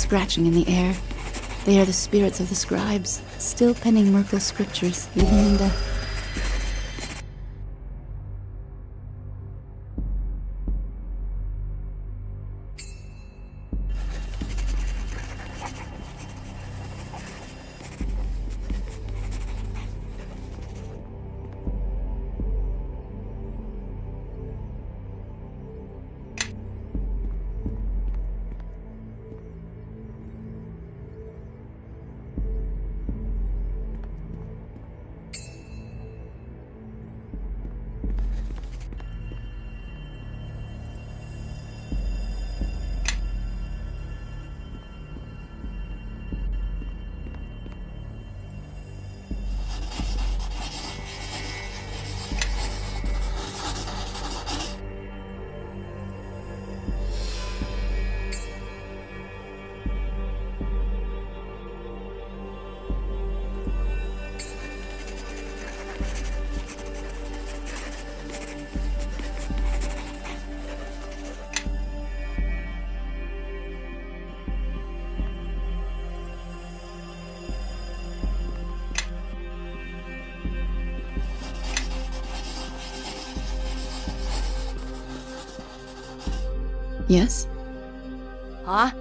scratching in the air. They are the spirits of the scribes, still penning Merkel's scriptures, even in death. Yes? Huh?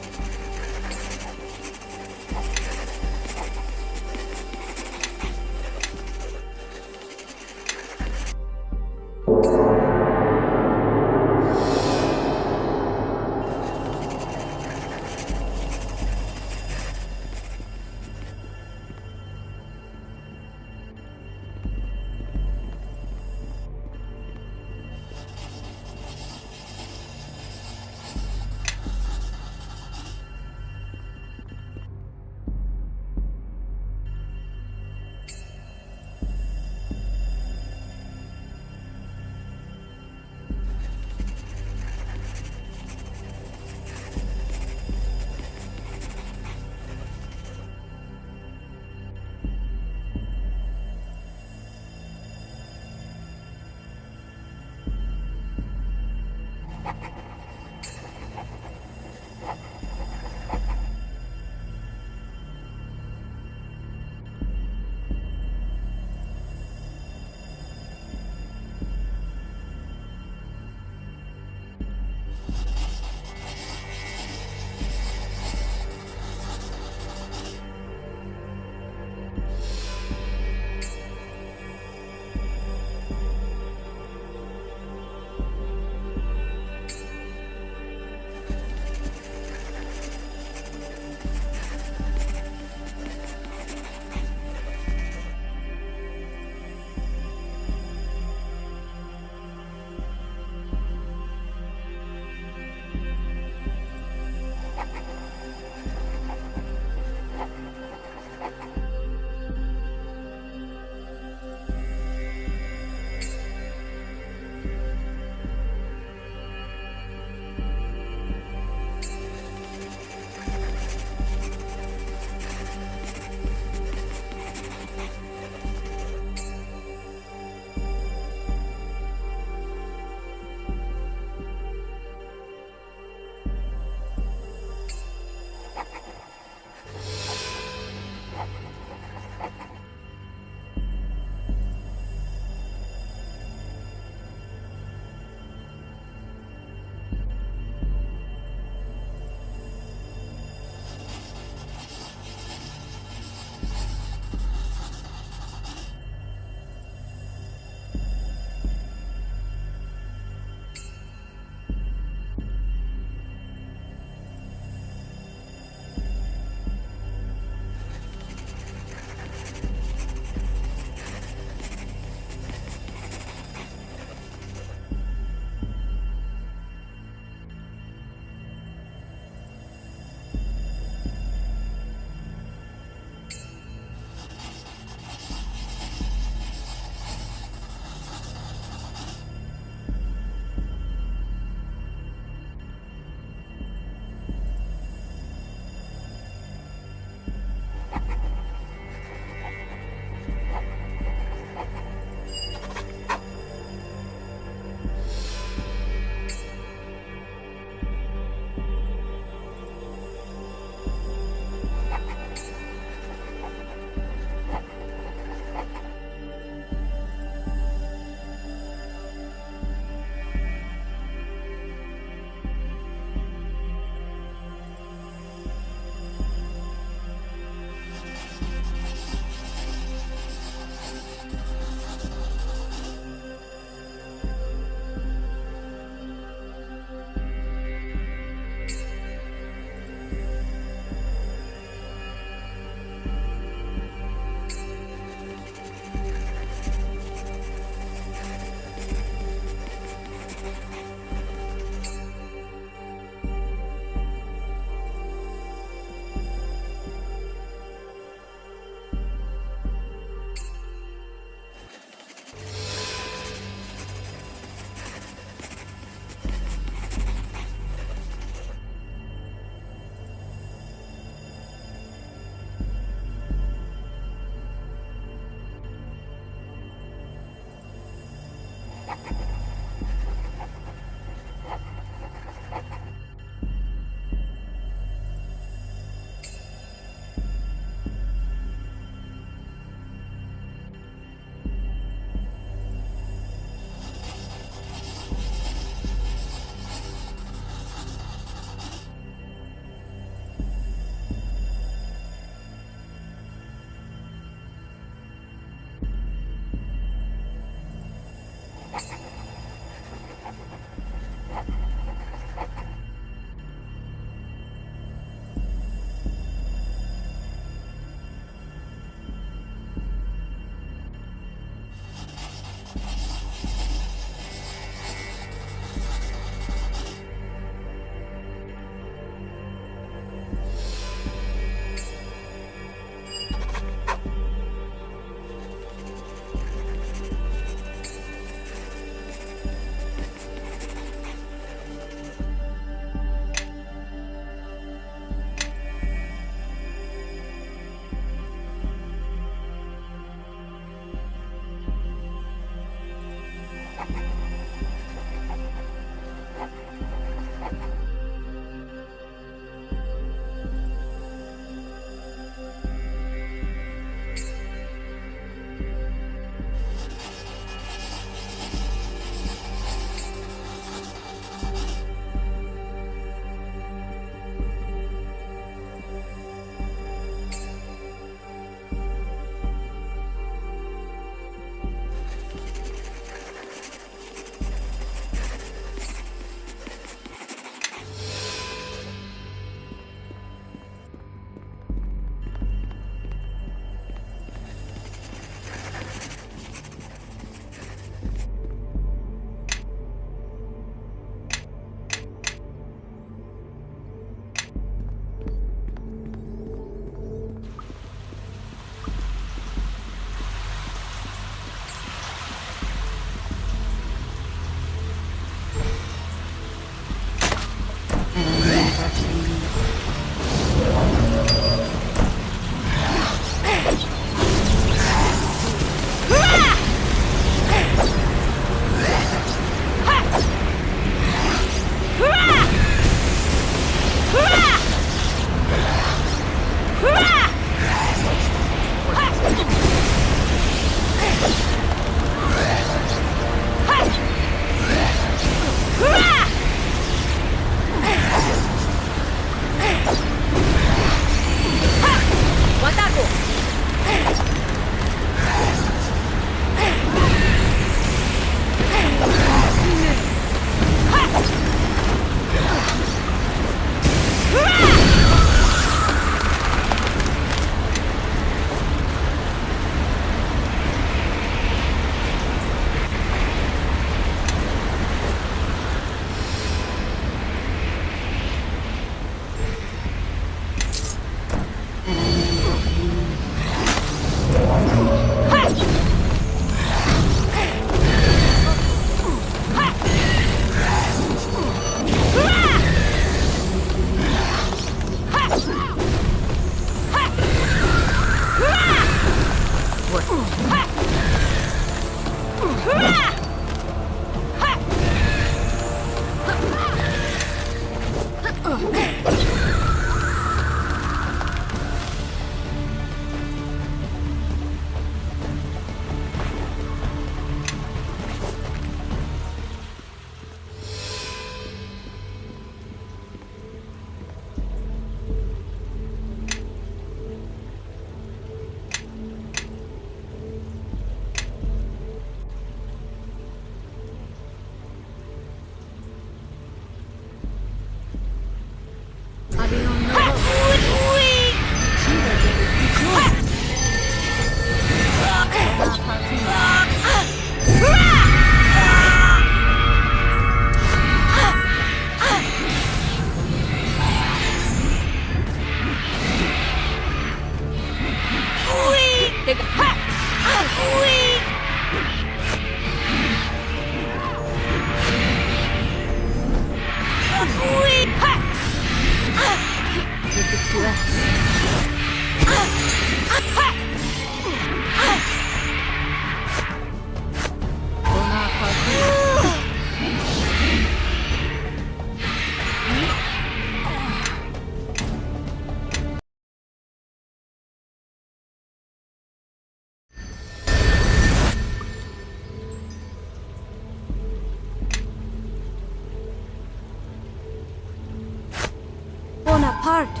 Bonaparte.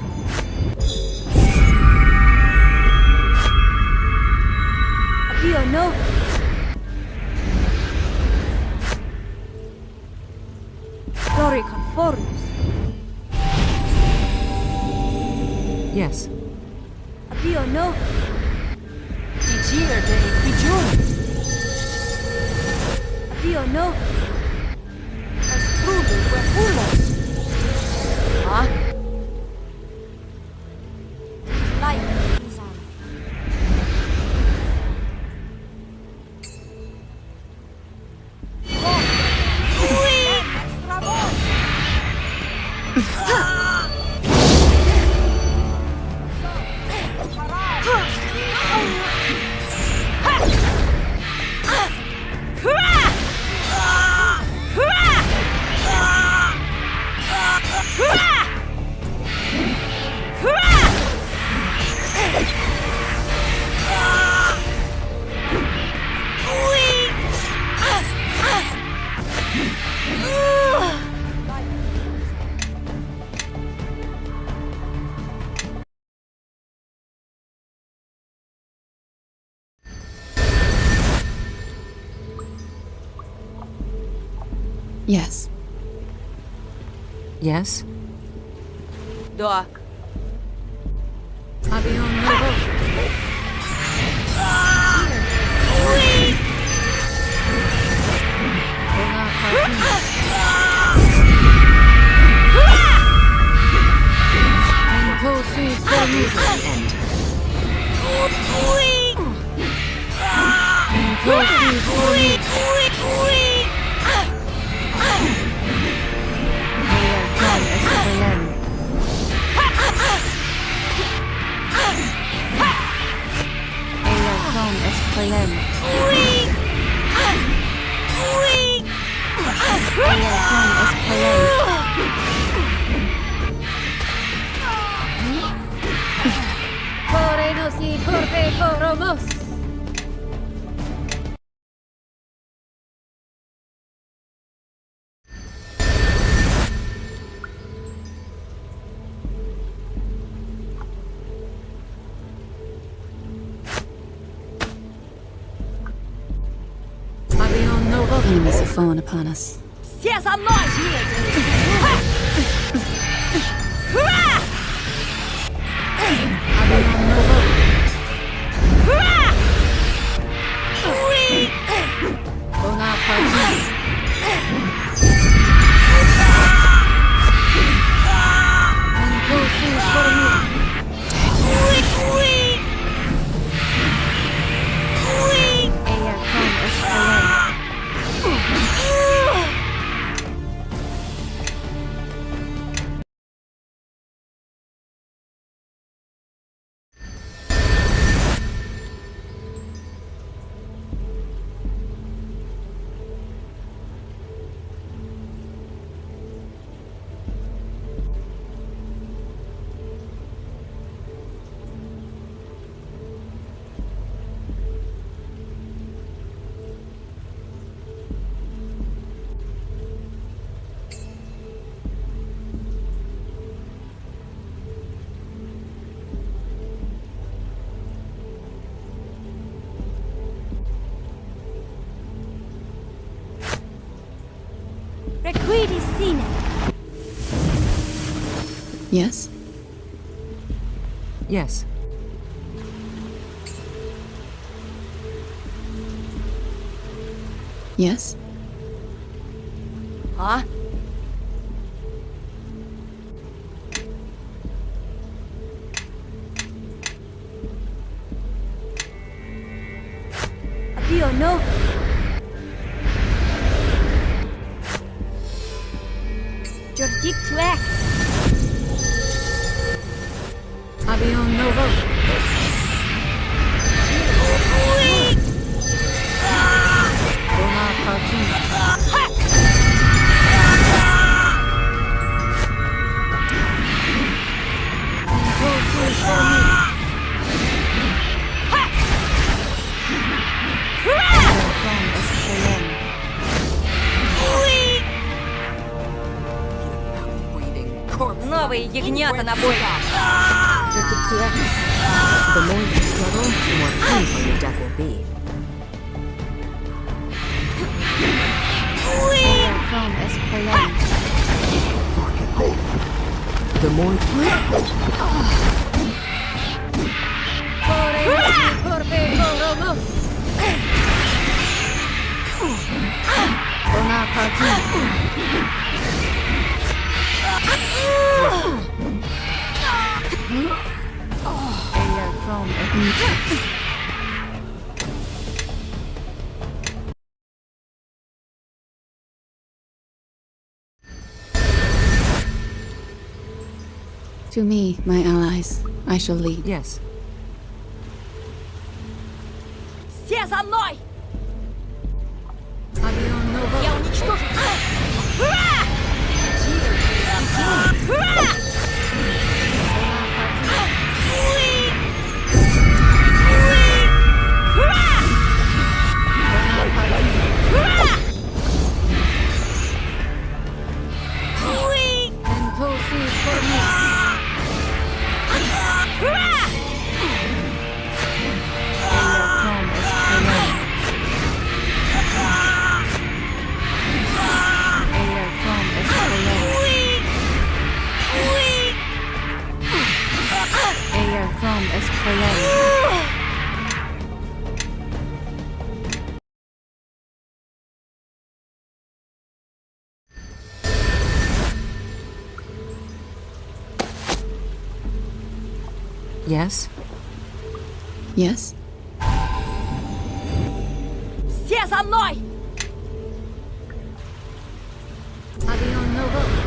Appear no. Glory conforms. Yes. Appear no. Digir de Pigeon. Appear no. As prudent wepulos. Huh? Like Izan. Yes. Yes? Да. Enemies have fallen upon us. Все за мной! Requiri sine. Yes? Yes. Yes? А? Abio no. Jordik to act. Avion Novo. Dona Cartoon. Новые ягнята на бой. The more you struggle, the more painful your death will be. The more To me, my allies, I shall lead. Yes. Все за мной! Avion Novo. Я уничтожу тебя! Yes. Yes? Все за мной! Avion Novo.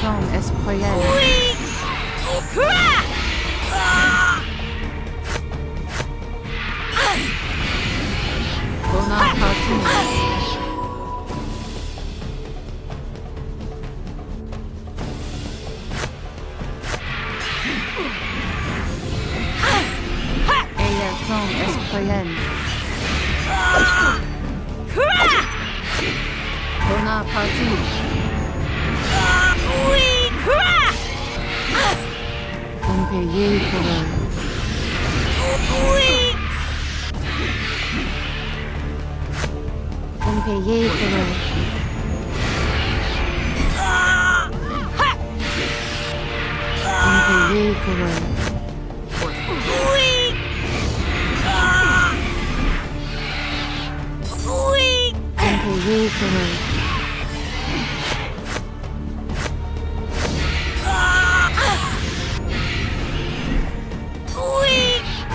son es cruel. Bonaparte. Ella son es cruel. Bonaparte. Un pays cruel. Un pays cruel. Un pays cruel. Un pays cruel.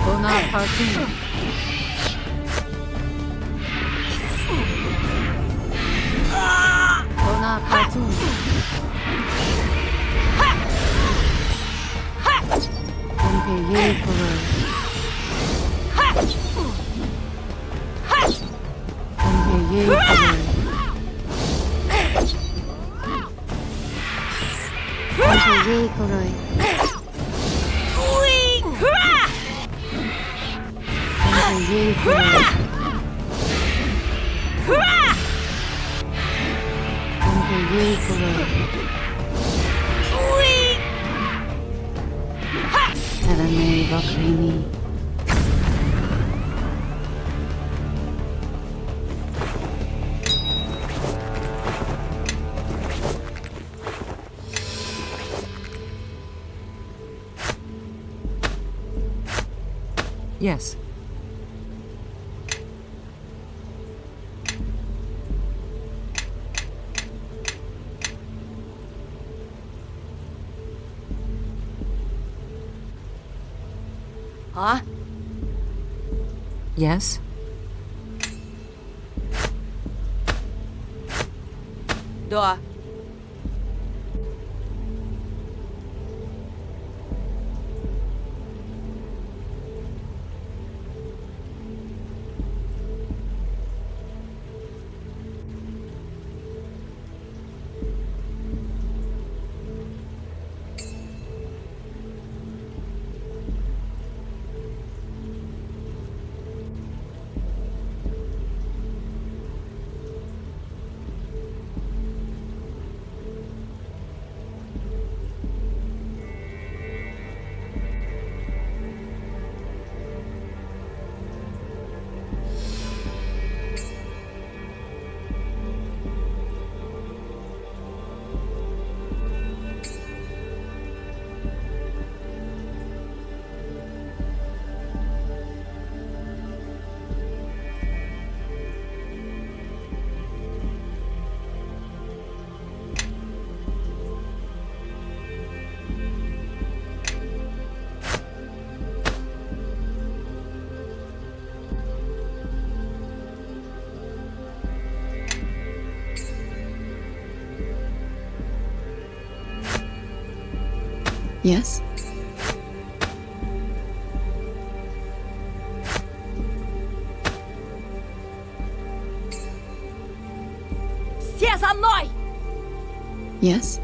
Bonaparte. Bonaparte. Un pays cruel. Un pays cruel. Un pays cruel. Pays cruel. Un pays cruel. Terame Bakrini. Yes. А? Yes. Да. Yes? Все за мной! Yes?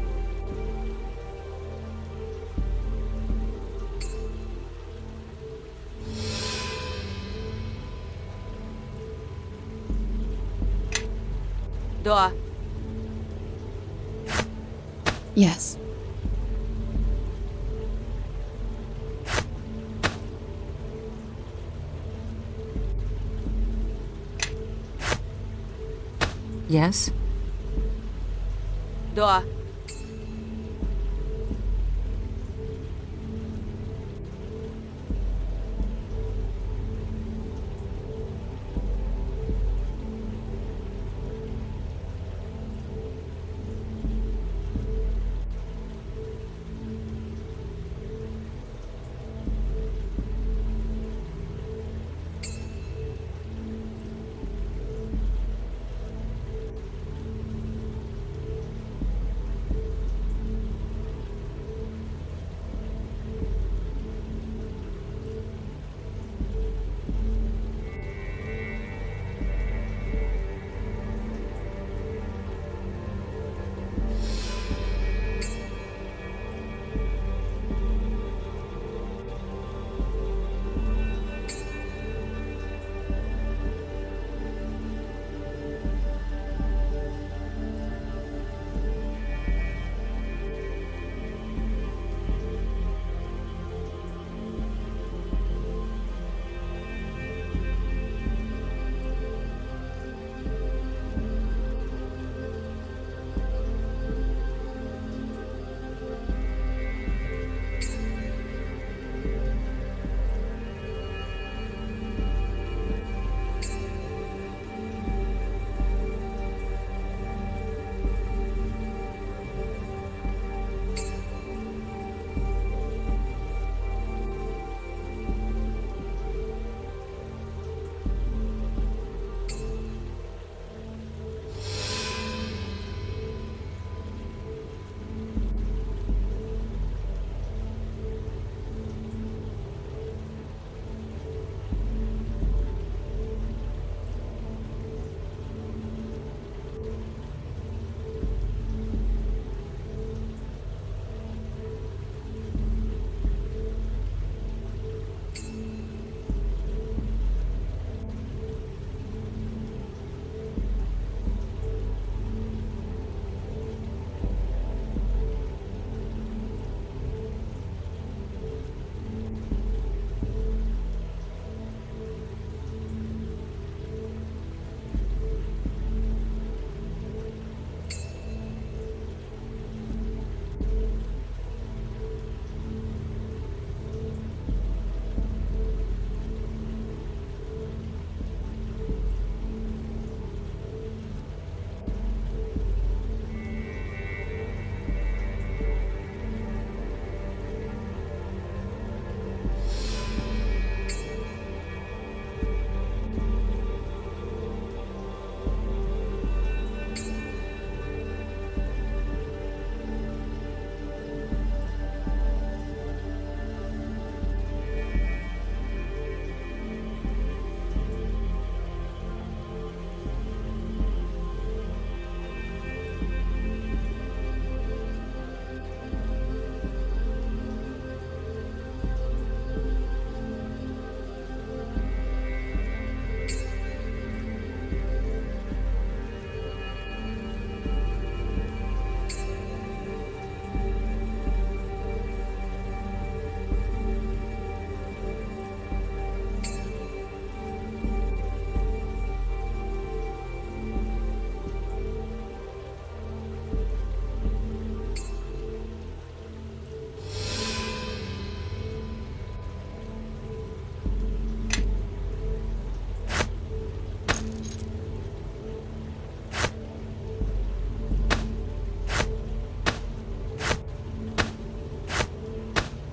Да. Yes. Yes. Да.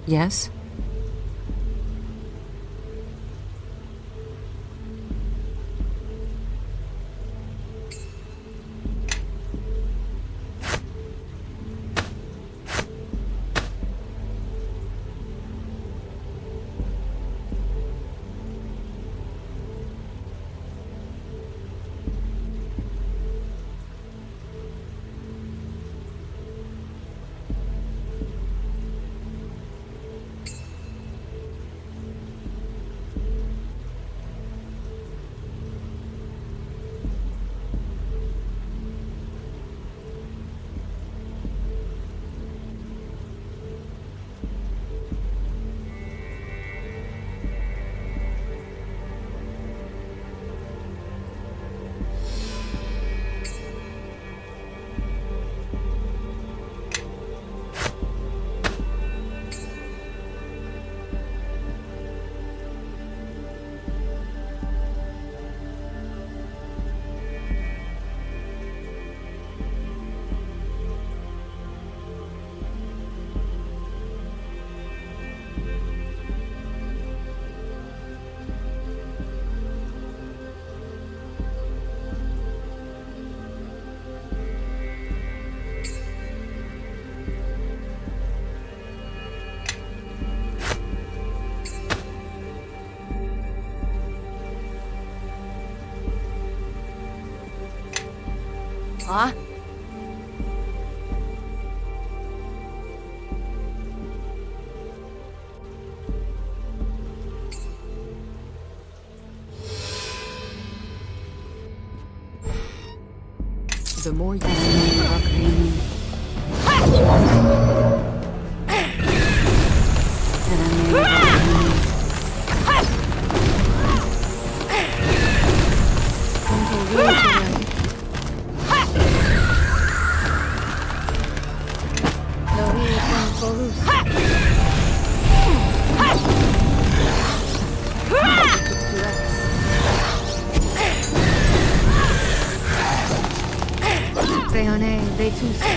Yes? А? The more you see, they too.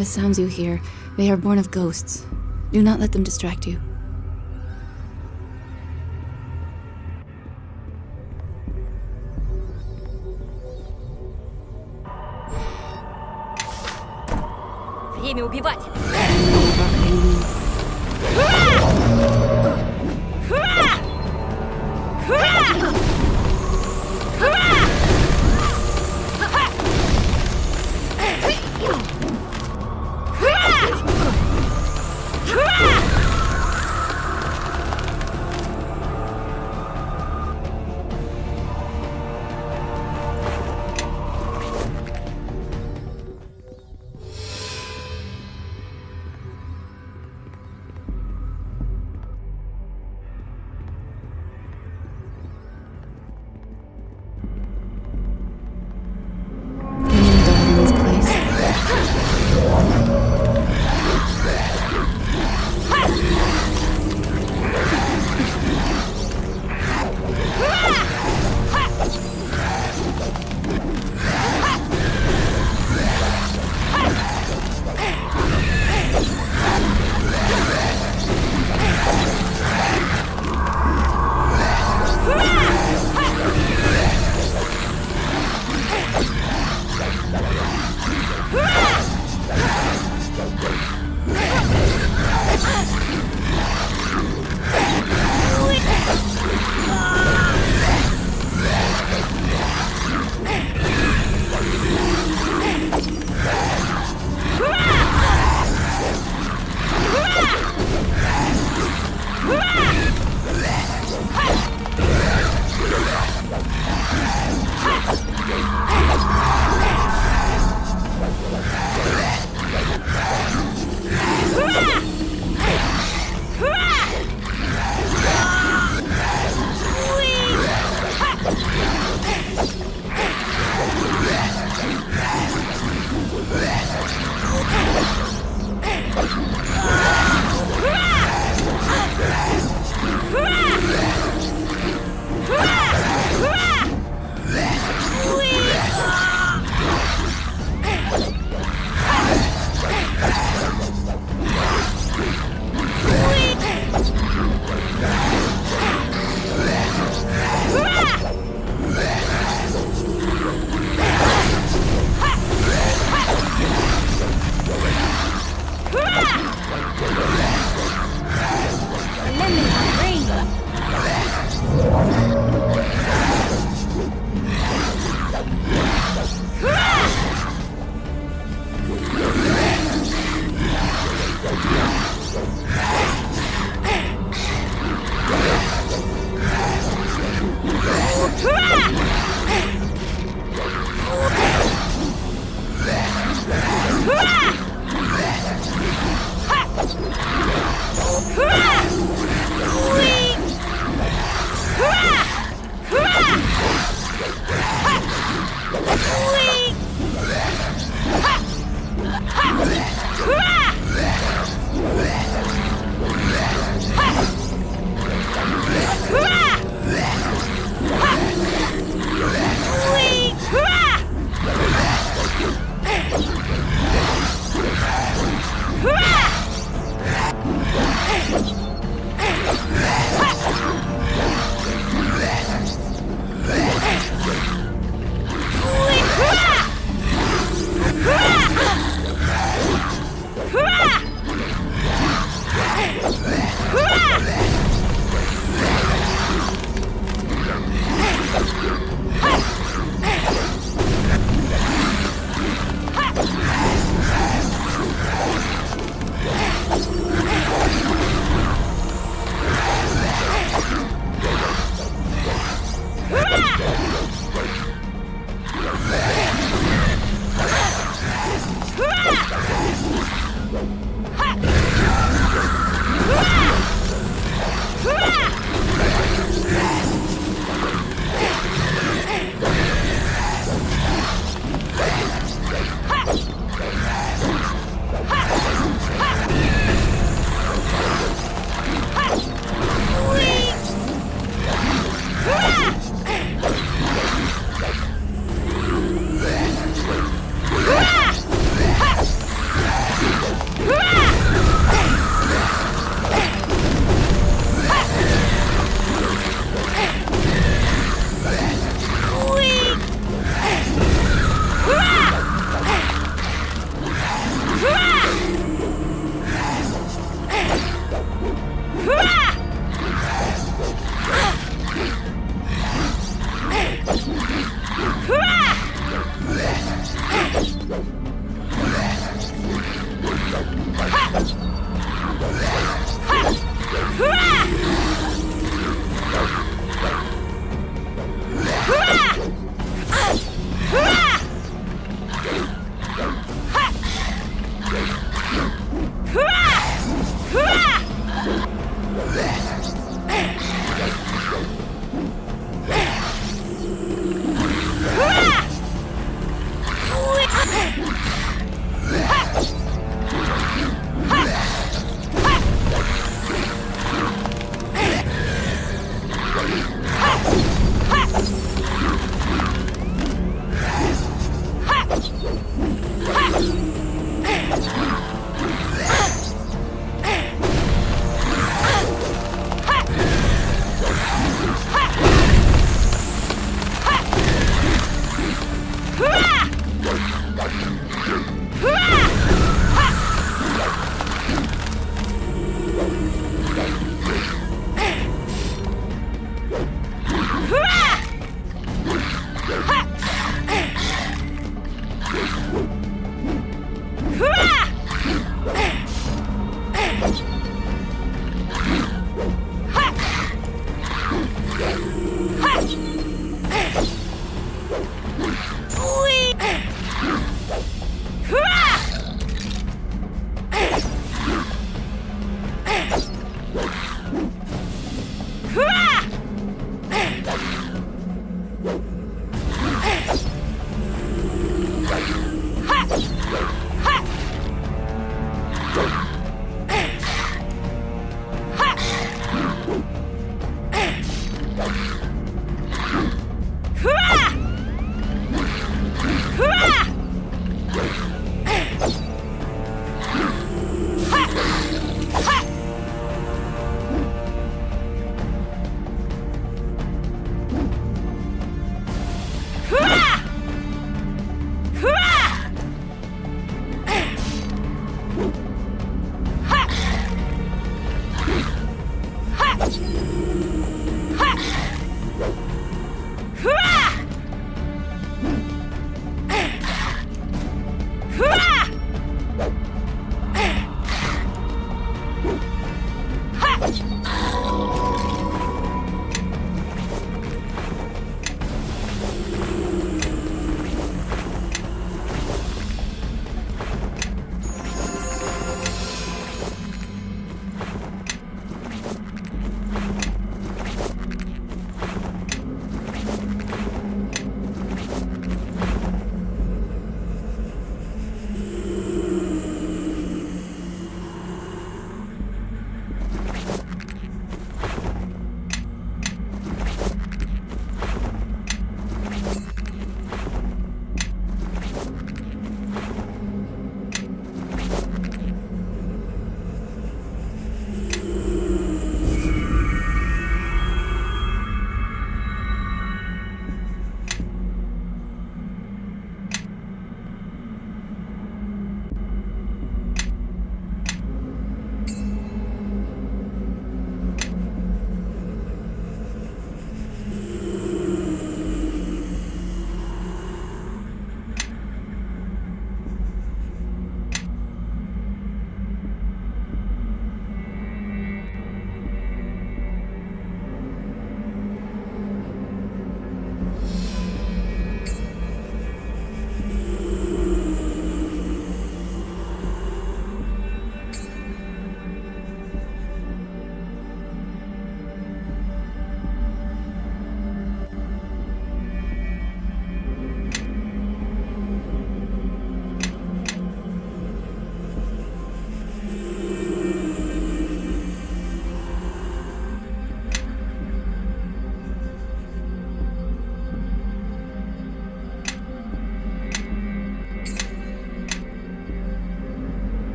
The sounds you hear, they are born of ghosts. Do not let them distract you. Время убивать!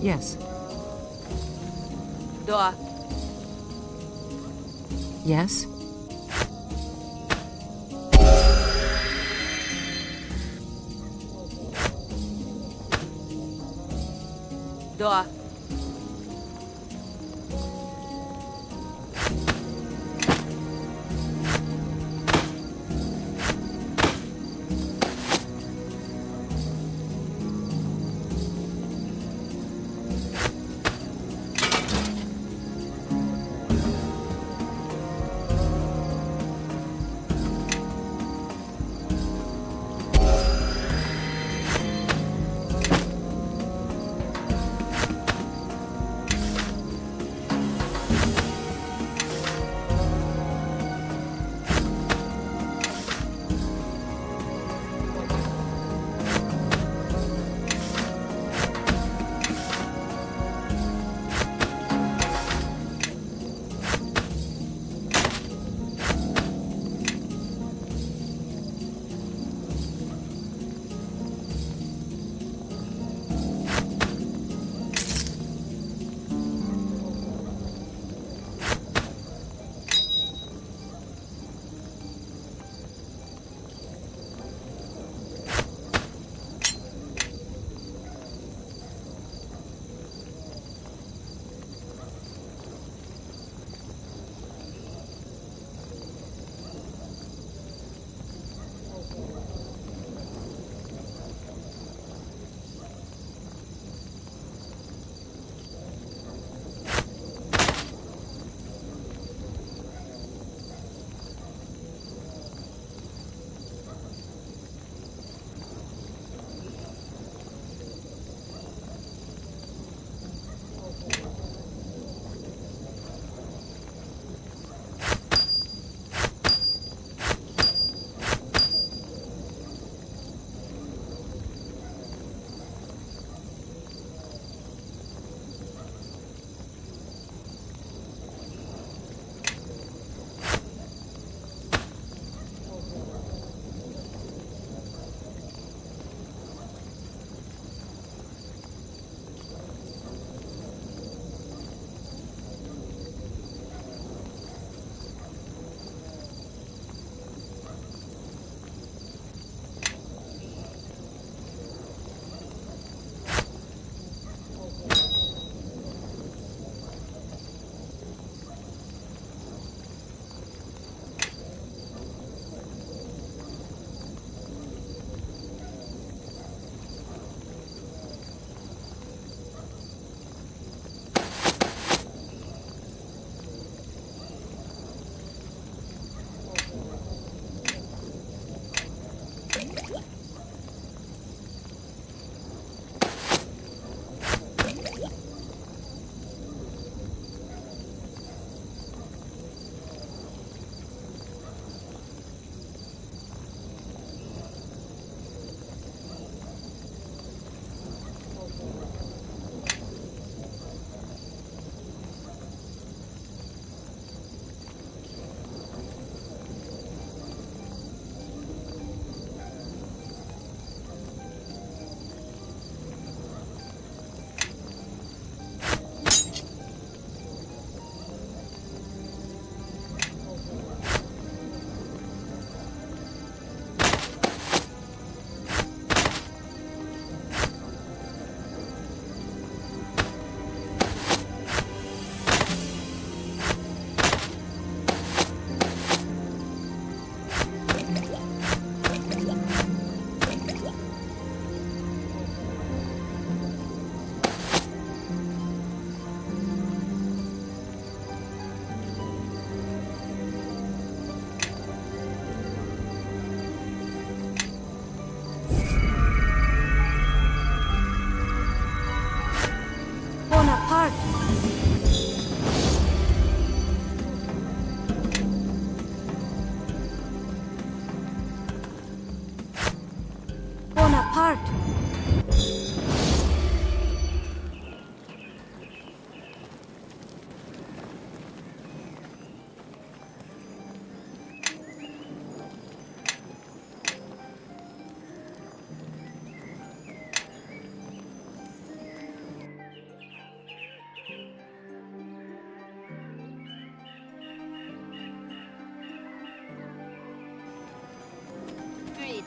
Yes. Да. Yes? Да.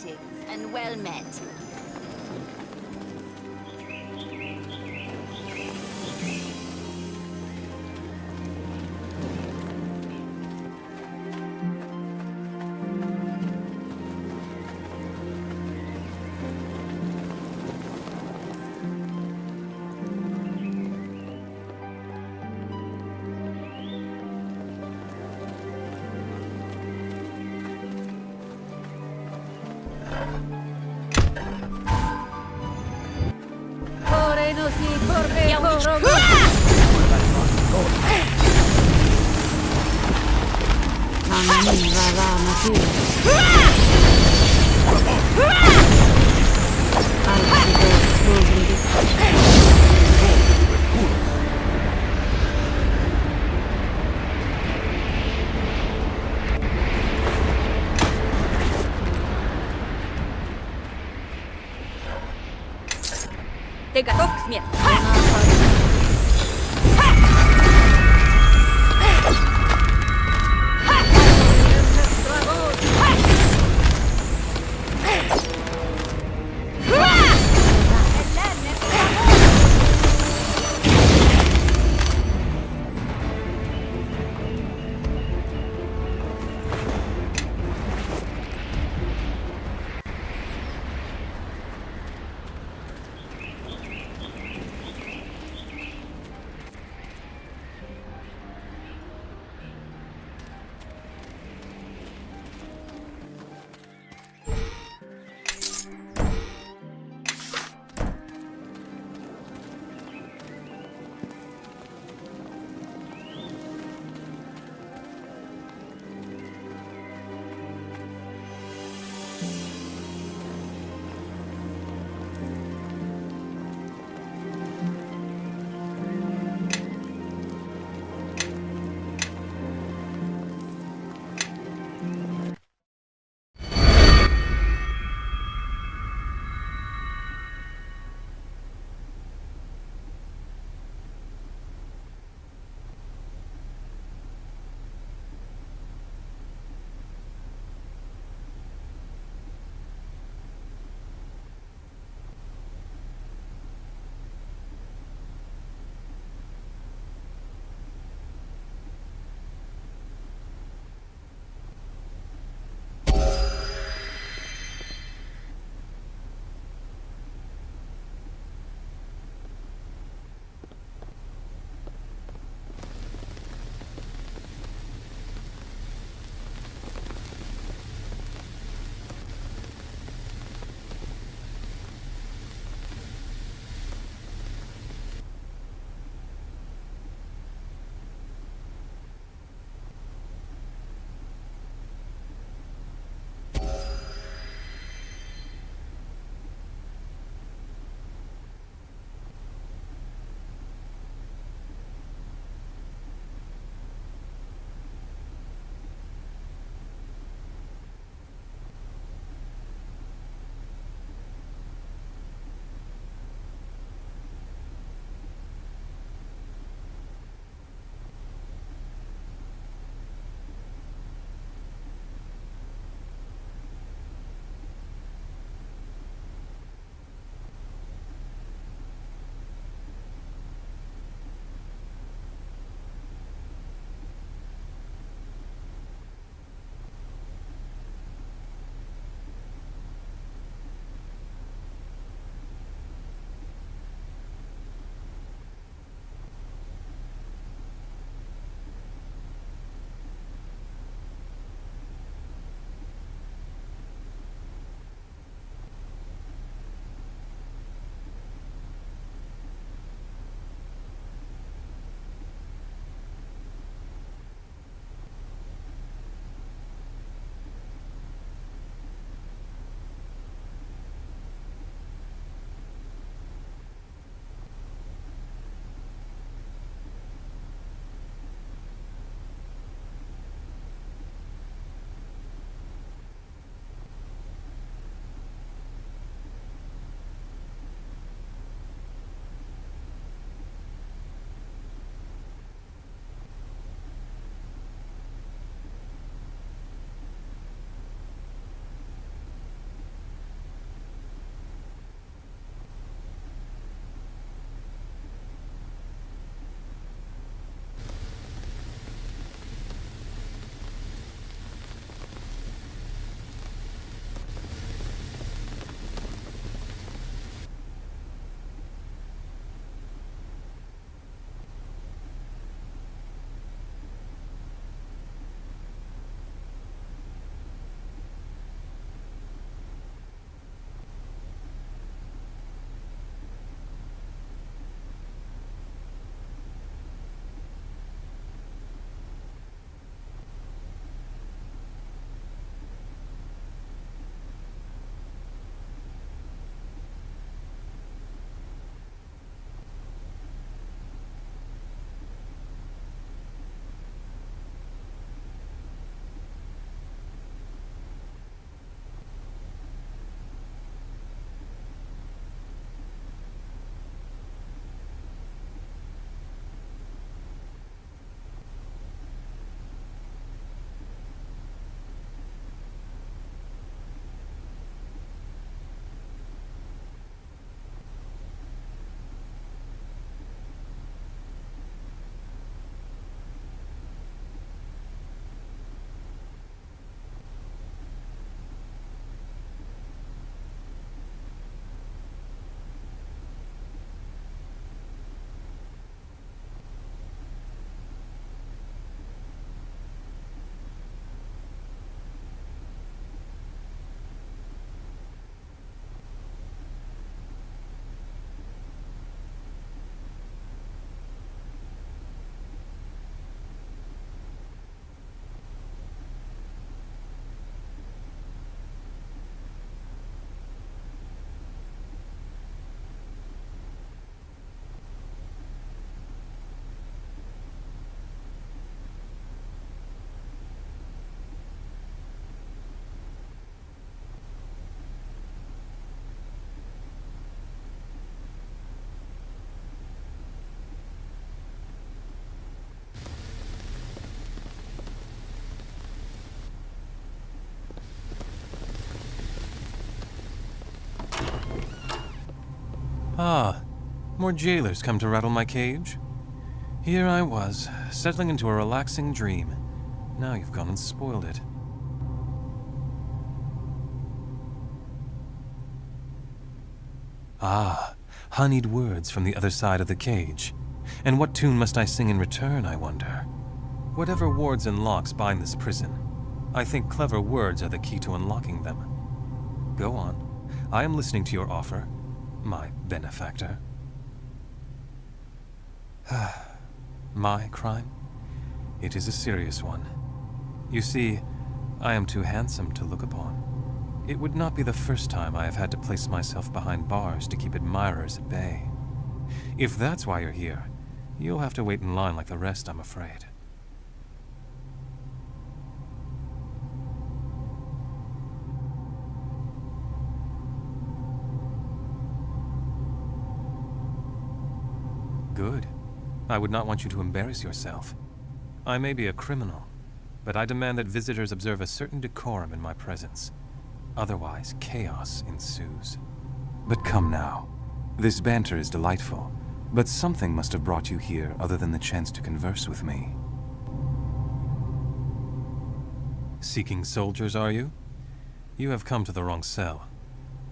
Greetings and well met. Ты готов к смерти? Ah, more jailers come to rattle my cage? Here I was, settling into a relaxing dream. Now you've gone and spoiled it. Ah, honeyed words from the other side of the cage. And what tune must I sing in return, I wonder? Whatever wards and locks bind this prison, I think clever words are the key to unlocking them. Go on. I am listening to your offer, my benefactor. My crime? It is a serious one. You see, I am too handsome to look upon. It would not be the first time I have had to place myself behind bars to keep admirers at bay. If that's why you're here, you'll have to wait in line like the rest, I'm afraid. Good. I would not want you to embarrass yourself. I may be a criminal, but I demand that visitors observe a certain decorum in my presence. Otherwise, chaos ensues. But come now. This banter is delightful, but something must have brought you here other than the chance to converse with me. Seeking soldiers, are you? You have come to the wrong cell.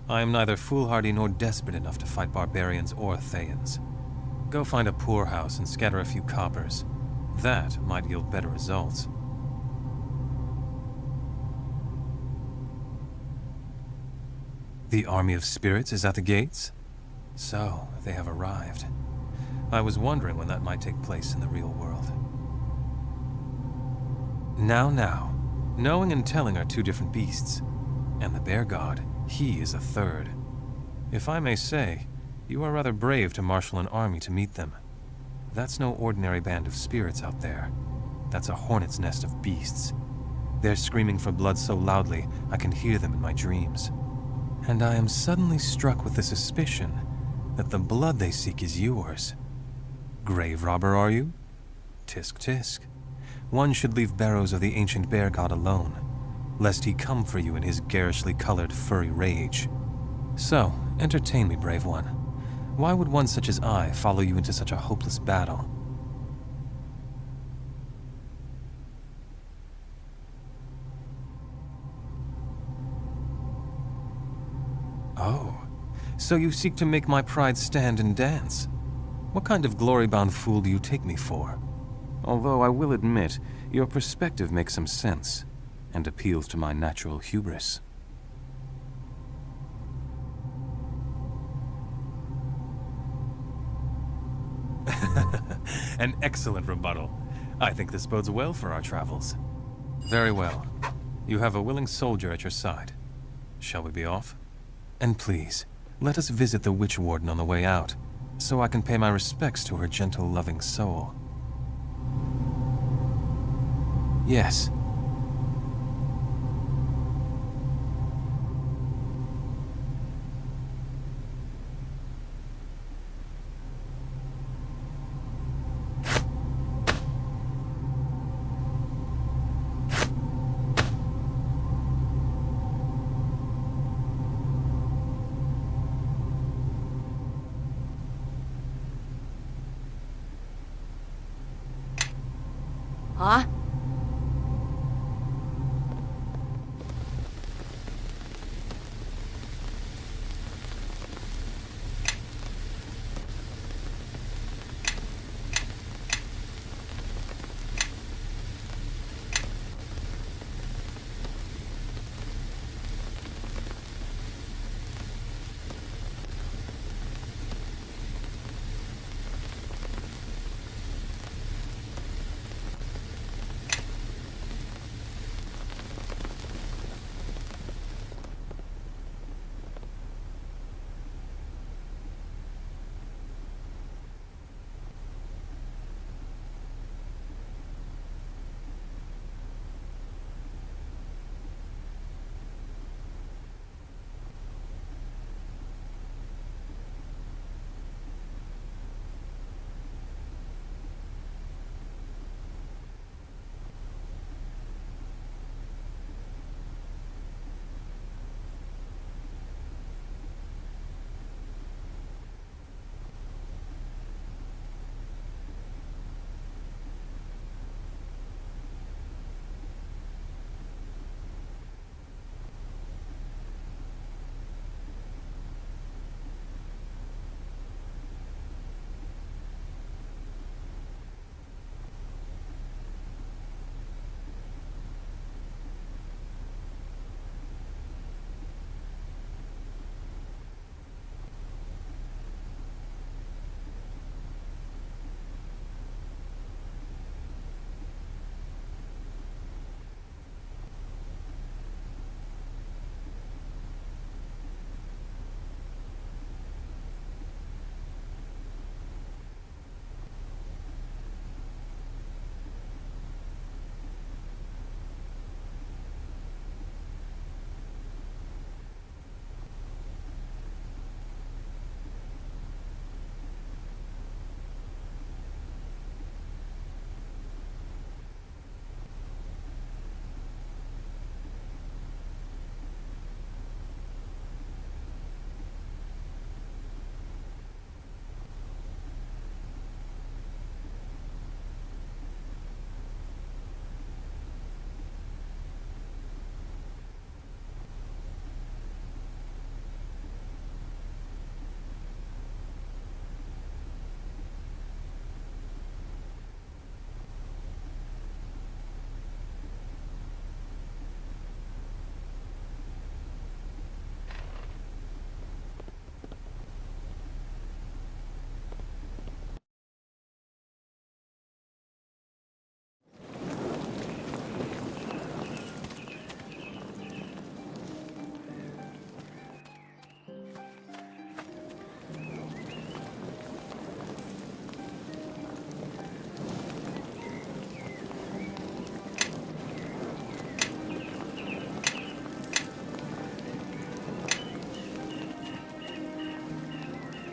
I am neither foolhardy nor desperate enough to fight barbarians or Thayans. Go find a poorhouse and scatter a few coppers. That might yield better results. The army of spirits is at the gates? So, they have arrived. I was wondering when that might take place in the real world. Now. Knowing and telling are two different beasts. And the bear god, he is a third. If I may say, you are rather brave to marshal an army to meet them. That's no ordinary band of spirits out there. That's a hornet's nest of beasts. They're screaming for blood so loudly, I can hear them in my dreams. And I am suddenly struck with the suspicion that the blood they seek is yours. Grave robber, are you? Tisk tisk. One should leave Barrows of the ancient bear god alone, lest he come for you in his garishly colored furry rage. So, entertain me, brave one. Why would one such as I follow you into such a hopeless battle? Oh, so you seek to make my pride stand and dance? What kind of glory-bound fool do you take me for? Although I will admit, your perspective makes some sense, and appeals to my natural hubris. An excellent rebuttal. I think this bodes well for our travels. Very well. You have a willing soldier at your side. Shall we be off? And please, let us visit the witch warden on the way out, so I can pay my respects to her gentle, loving soul. Yes. Huh?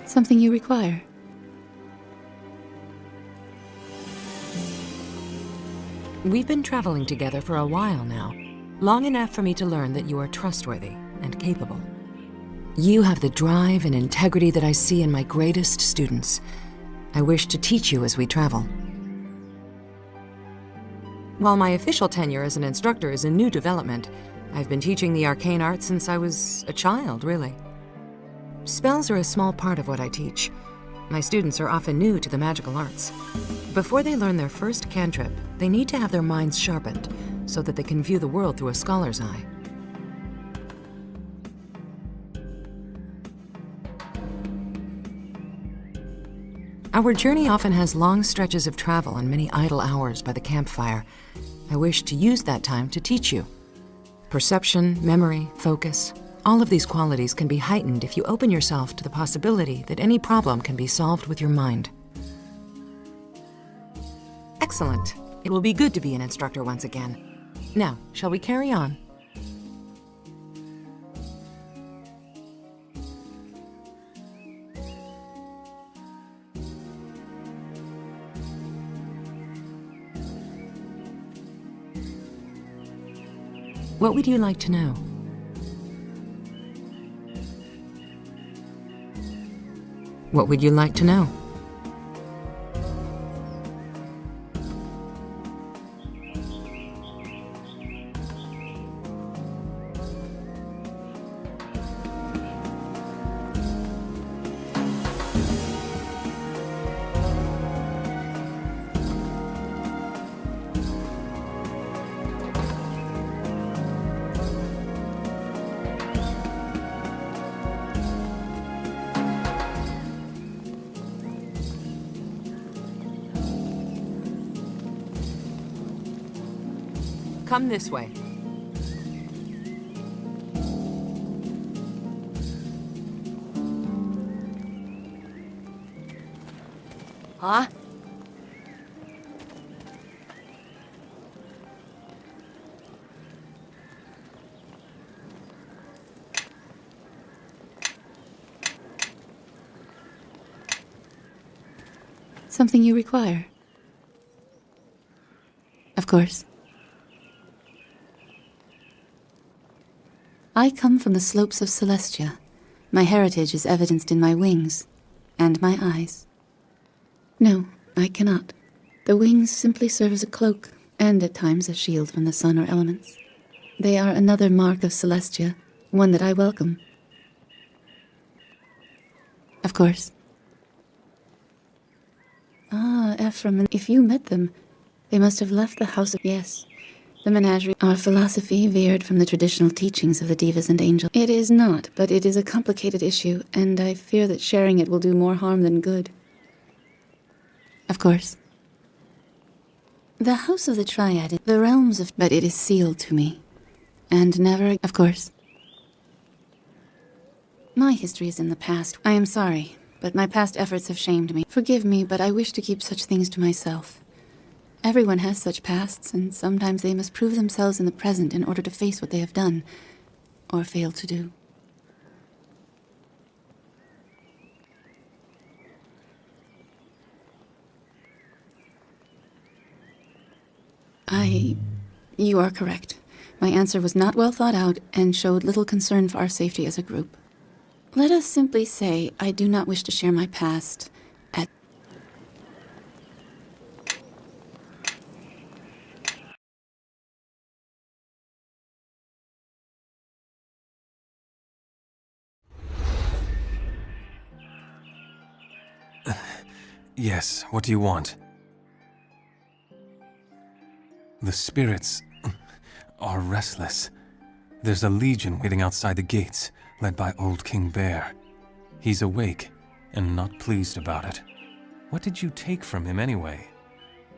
Something you require. We've been traveling together for a while now, long enough for me to learn that you are trustworthy and capable. You have the drive and integrity that I see in my greatest students. I wish to teach you as we travel. While my official tenure as an instructor is a new development, I've been teaching the arcane arts since I was a child, really. Spells are a small part of what I teach. My students are often new to the magical arts. Before they learn their first cantrip, they need to have their minds sharpened so that they can view the world through a scholar's eye. Our journey often has long stretches of travel and many idle hours by the campfire. I wish to use that time to teach you. Perception, memory, focus, all of these qualities can be heightened if you open yourself to the possibility that any problem can be solved with your mind. Excellent. It will be good to be an instructor once again. Now, shall we carry on? What would you like to know? What would you like to know? Come this way. Huh? Something you require. Of course. I come from the slopes of Celestia. My heritage is evidenced in my wings and my eyes. No, I cannot. The wings simply serve as a cloak and at times a shield from the sun or elements. They are another mark of Celestia, one that I welcome. Of course. Ah, Ephraim, if you met them, they must have left the house of... Yes. The menagerie. Our philosophy veered from the traditional teachings of the divas and angels. It is not, but it is a complicated issue, and I fear that sharing it will do more harm than good. Of course. The House of the Triad, the realms of... But it is sealed to me. And never... Of course. My history is in the past. I am sorry, but my past efforts have shamed me. Forgive me, but I wish to keep such things to myself. Everyone has such pasts, and sometimes they must prove themselves in the present in order to face what they have done, or failed to do. You are correct. My answer was not well thought out and showed little concern for our safety as a group. Let us simply say I do not wish to share my past at... Yes, what do you want? The spirits are restless. There's a legion waiting outside the gates, led by old King Bear. He's awake and not pleased about it. What did you take from him anyway?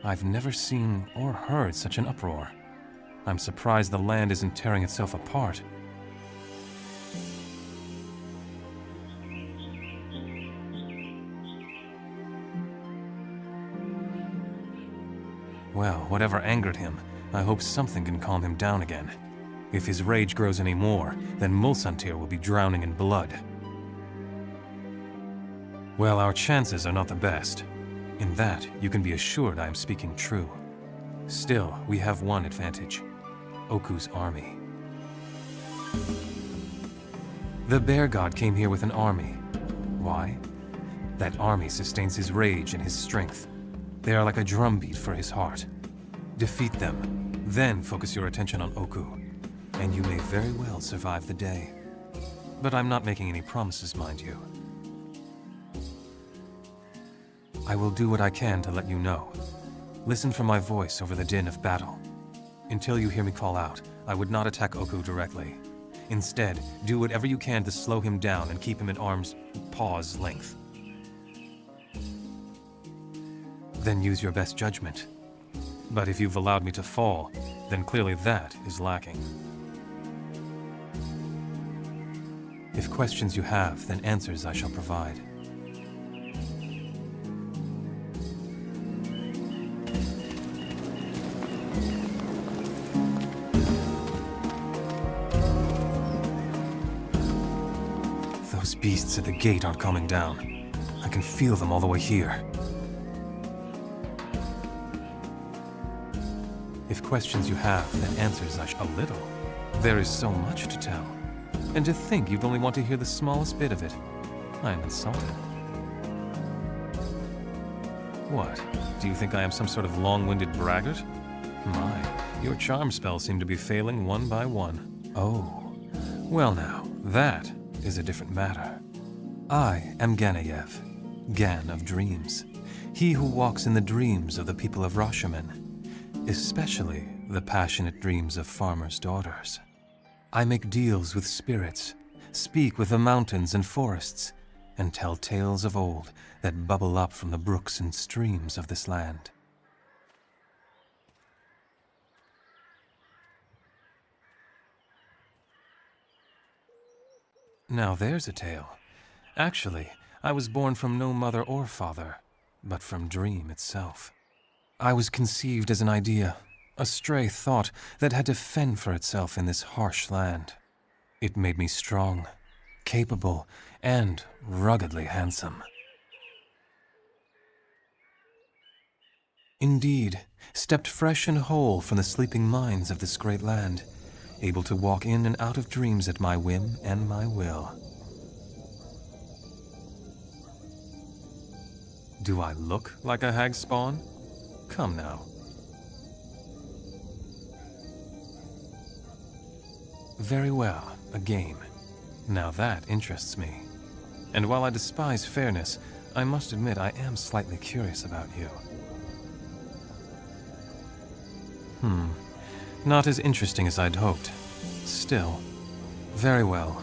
I've never seen or heard such an uproar. I'm surprised the land isn't tearing itself apart. Well, whatever angered him, I hope something can calm him down again. If his rage grows any more, then Mulsantir will be drowning in blood. Well, our chances are not the best. In that, you can be assured I am speaking true. Still, we have one advantage. Oku's army. The bear god came here with an army. Why? That army sustains his rage and his strength. They are like a drumbeat for his heart. Defeat them, then focus your attention on Oku, and you may very well survive the day. But I'm not making any promises, mind you. I will do what I can to let you know. Listen for my voice over the din of battle. Until you hear me call out, I would not attack Oku directly. Instead, do whatever you can to slow him down and keep him at paw's length. Then use your best judgment. But if you've allowed me to fall, then clearly that is lacking. If questions you have, then answers I shall provide. Those beasts at the gate aren't calming down. I can feel them all the way here. If questions you have, then answers a little. There is so much to tell. And to think you'd only want to hear the smallest bit of it. I am insulted. What? Do you think I am some sort of long-winded braggart? My, your charm spells seem to be failing one by one. Oh. Well now, that is a different matter. I am Ganayev, Gan of Dreams. He who walks in the dreams of the people of Rashomon. Especially the passionate dreams of farmers' daughters. I make deals with spirits, speak with the mountains and forests, and tell tales of old that bubble up from the brooks and streams of this land. Now there's a tale. Actually, I was born from no mother or father, but from dream itself. I was conceived as an idea, a stray thought that had to fend for itself in this harsh land. It made me strong, capable, and ruggedly handsome. Indeed, stepped fresh and whole from the sleeping minds of this great land, able to walk in and out of dreams at my whim and my will. Do I look like a hag spawn? Come now. Very well, a game. Now that interests me. And while I despise fairness, I must admit I am slightly curious about you. Not as interesting as I'd hoped. Still, very well.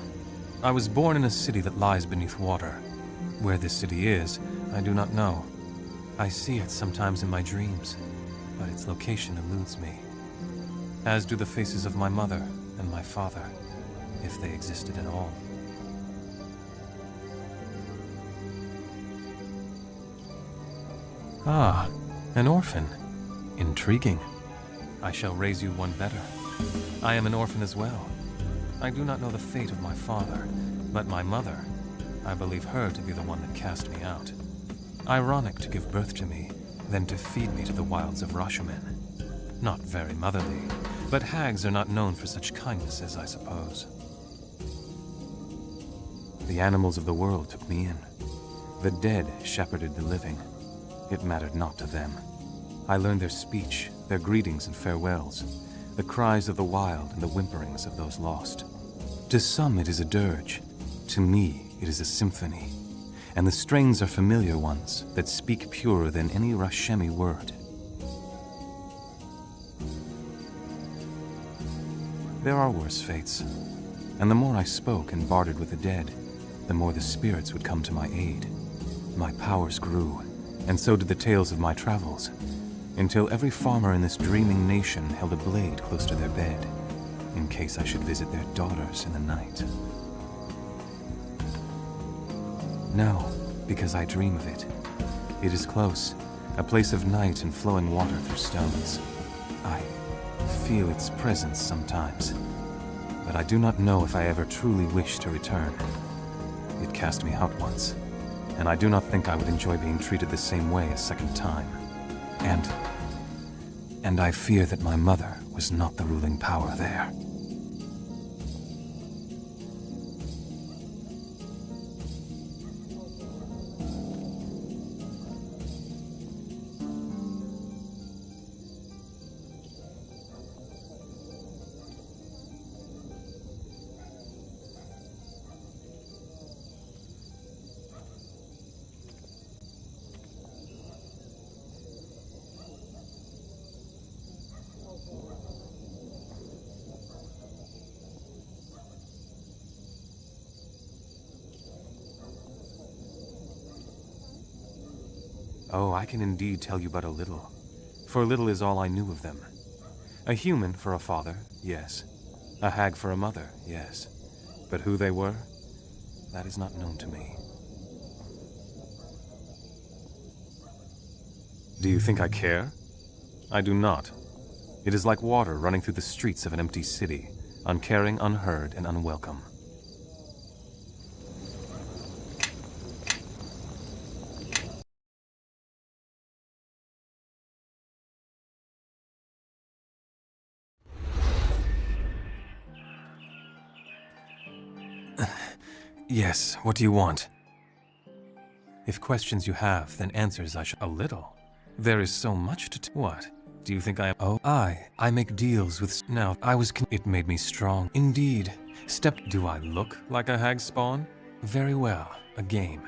I was born in a city that lies beneath water. Where this city is, I do not know. I see it sometimes in my dreams, but its location eludes me. As do the faces of my mother and my father, if they existed at all. Ah, an orphan. Intriguing. I shall raise you one better. I am an orphan as well. I do not know the fate of my father, but my mother, I believe her to be the one that cast me out. Ironic to give birth to me, then to feed me to the wilds of Rashomon. Not very motherly, but hags are not known for such kindnesses, I suppose. The animals of the world took me in. The dead shepherded the living. It mattered not to them. I learned their speech, their greetings and farewells, the cries of the wild and the whimperings of those lost. To some it is a dirge. To me it is a symphony. And the strains are familiar ones that speak purer than any Rashemi word. There are worse fates, and the more I spoke and bartered with the dead, the more the spirits would come to my aid. My powers grew, and so did the tales of my travels, until every farmer in this dreaming nation held a blade close to their bed, in case I should visit their daughters in the night. No, because I dream of it. It is close, a place of night and flowing water through stones. I feel its presence sometimes, but I do not know if I ever truly wish to return. It cast me out once, and I do not think I would enjoy being treated the same way a second time. And I fear that my mother was not the ruling power there. Oh, I can indeed tell you but a little, for little is all I knew of them. A human for a father, yes. A hag for a mother, yes. But who they were, that is not known to me. Do you think I care? I do not. It is like water running through the streets of an empty city, uncaring, unheard, and unwelcome. Yes, what do you want? If questions you have, then answers I shall— A little? There is so much to— What? Do you think I am— Oh, I make deals with— Now, it made me strong. Indeed. Do I look like a hag spawn? Very well. A game.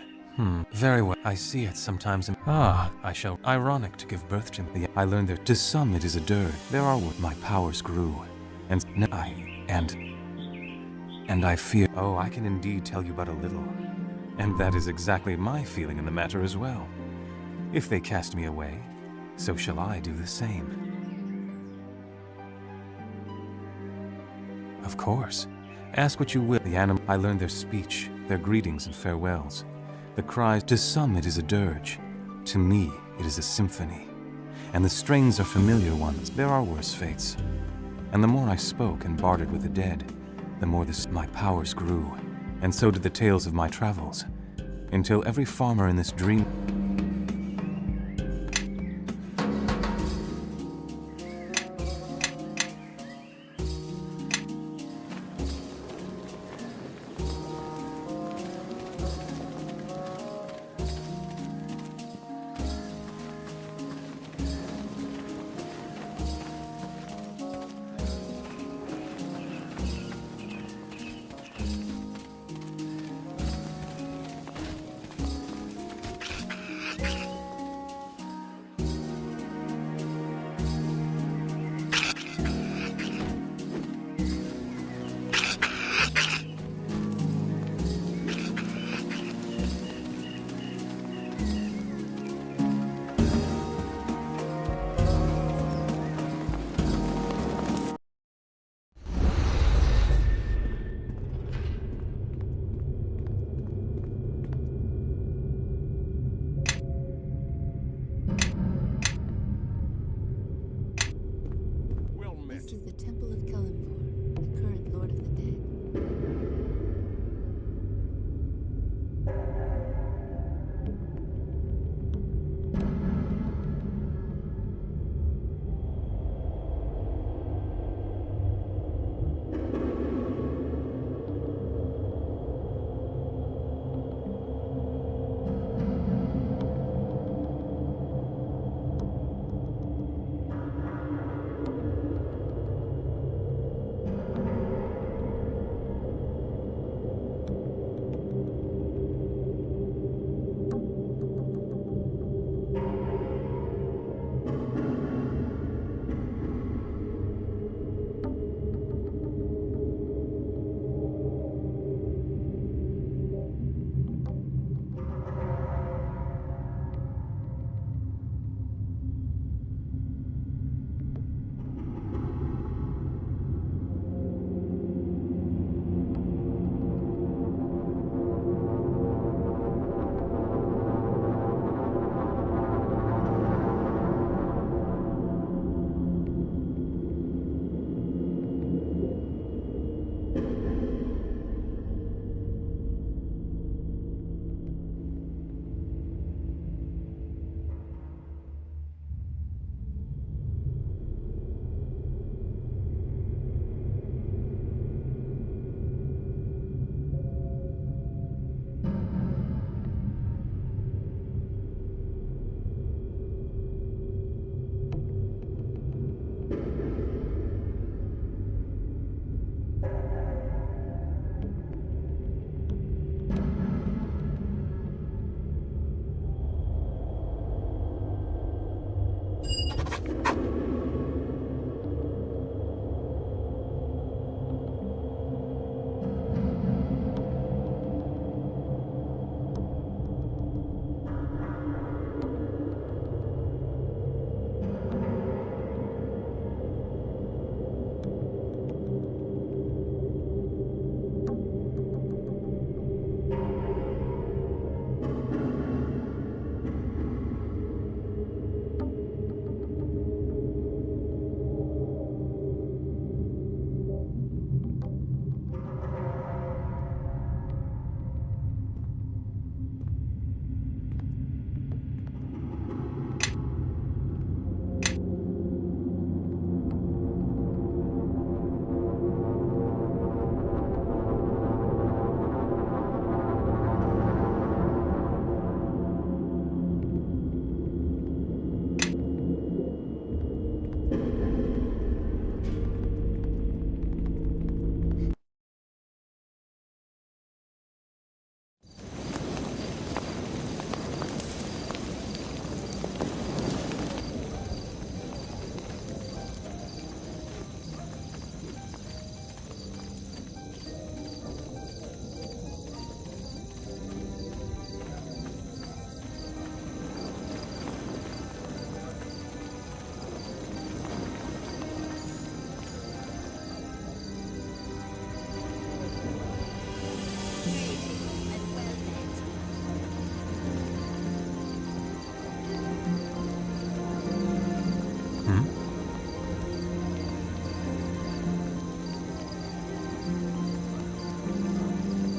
Very well. I see it sometimes in— I shall— Ironic to give birth to me. I learned that to some it is a dirge. There are what my powers grew. And I fear— Oh, I can indeed tell you but a little. And that is exactly my feeling in the matter as well. If they cast me away, so shall I do the same. Of course. Ask what you will. I learned their speech, their greetings and farewells. The cries— To some it is a dirge. To me, it is a symphony. And the strains are familiar ones. There are worse fates. And the more I spoke and bartered with the dead, the more my powers grew, and so did the tales of my travels, until every farmer in this dream—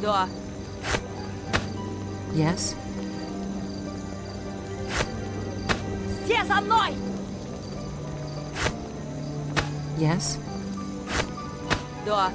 Да. Yes? Все за мной! Yes? Да.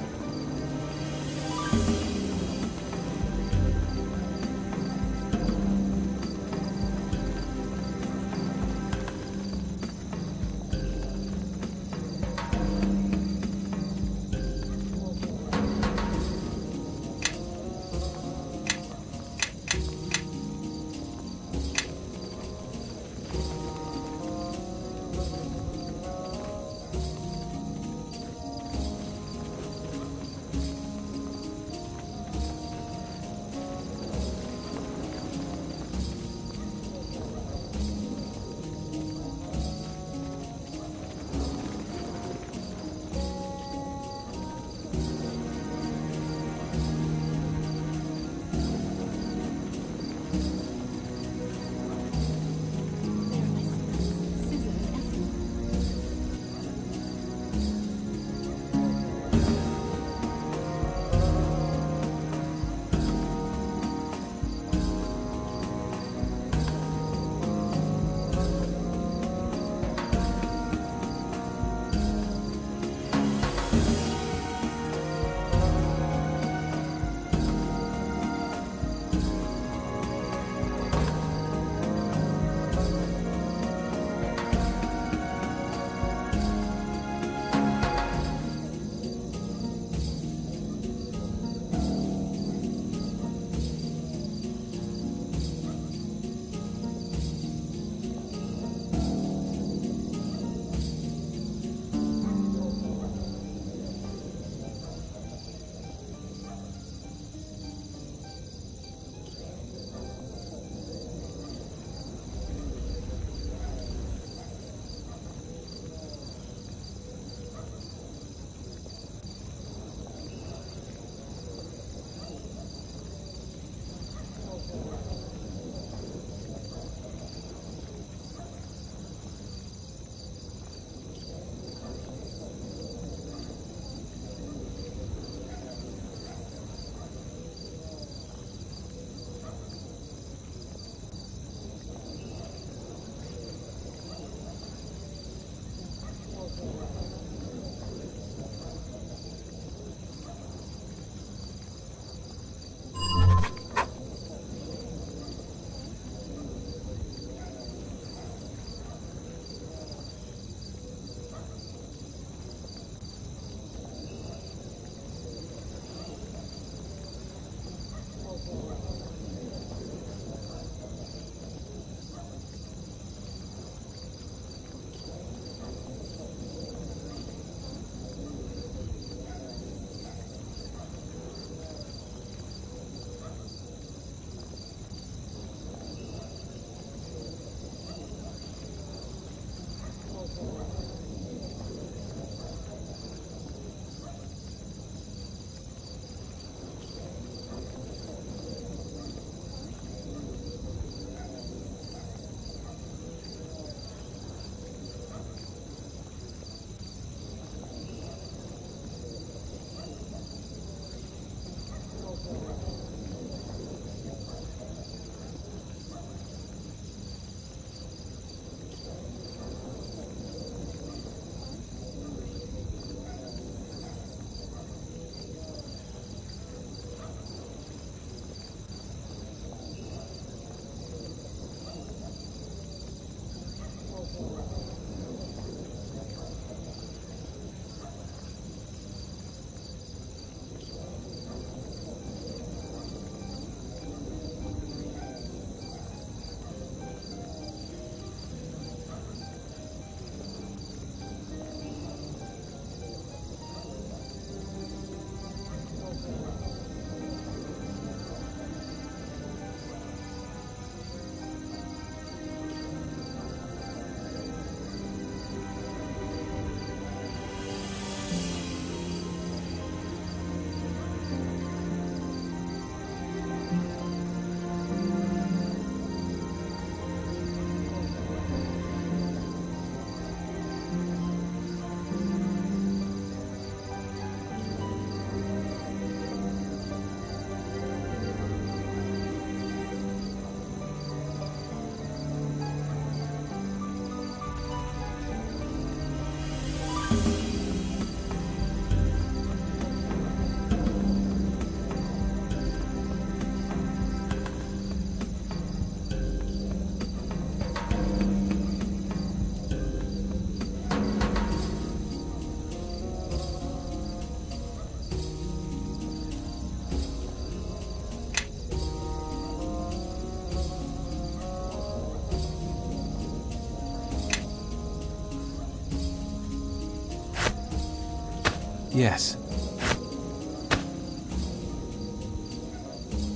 Yes.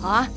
А?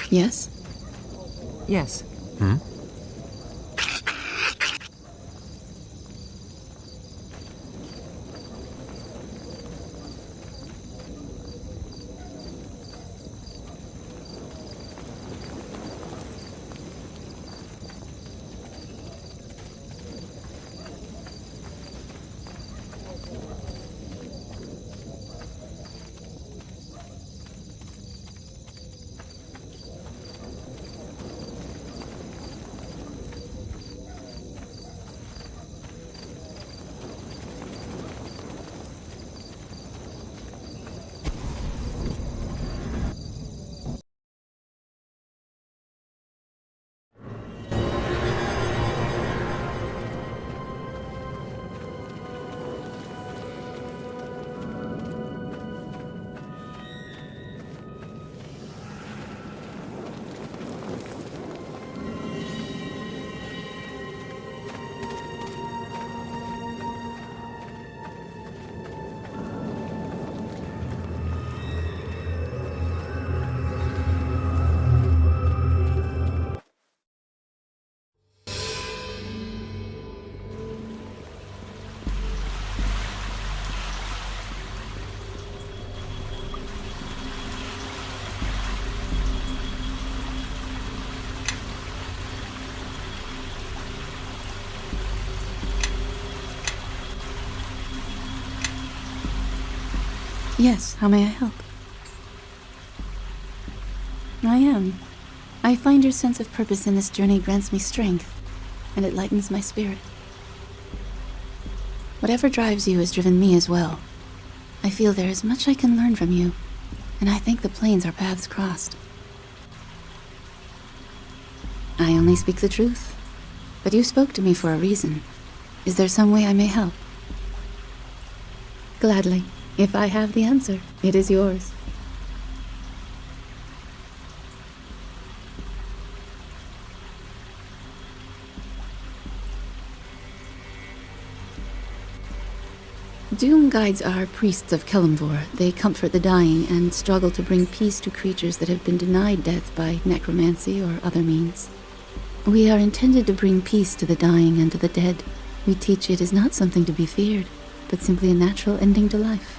Yes? Yes. Hmm? Yes, how may I help? I am. I find your sense of purpose in this journey grants me strength, and it lightens my spirit. Whatever drives you has driven me as well. I feel there is much I can learn from you, and I think the planes our paths crossed. I only speak the truth, but you spoke to me for a reason. Is there some way I may help? Gladly. If I have the answer, it is yours. Doom guides are priests of Kelemvor. They comfort the dying and struggle to bring peace to creatures that have been denied death by necromancy or other means. We are intended to bring peace to the dying and to the dead. We teach it is not something to be feared, but simply a natural ending to life.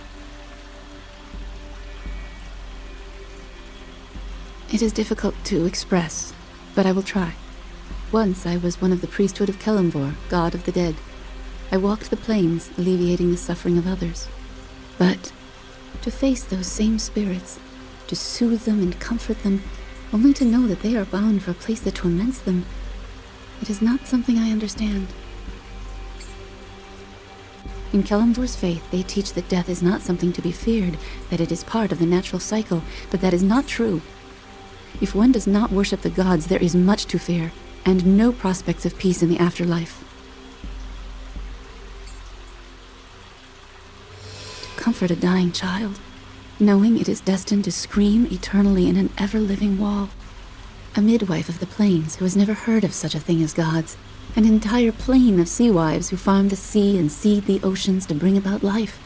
It is difficult to express, but I will try. Once I was one of the priesthood of Kelemvor, god of the dead. I walked the plains, alleviating the suffering of others. But To face those same spirits, to soothe them and comfort them, only to know that they are bound for a place that torments them. It is not something I understand. In Kelemvor's faith, they teach that death is not something to be feared, that it is part of the natural cycle, but that is not true. If one does not worship the gods, there is much to fear, and no prospects of peace in the afterlife. To comfort a dying child, knowing it is destined to scream eternally in an ever-living wall. A midwife of the plains who has never heard of such a thing as gods. An entire plain of sea wives who farm the sea and seed the oceans to bring about life.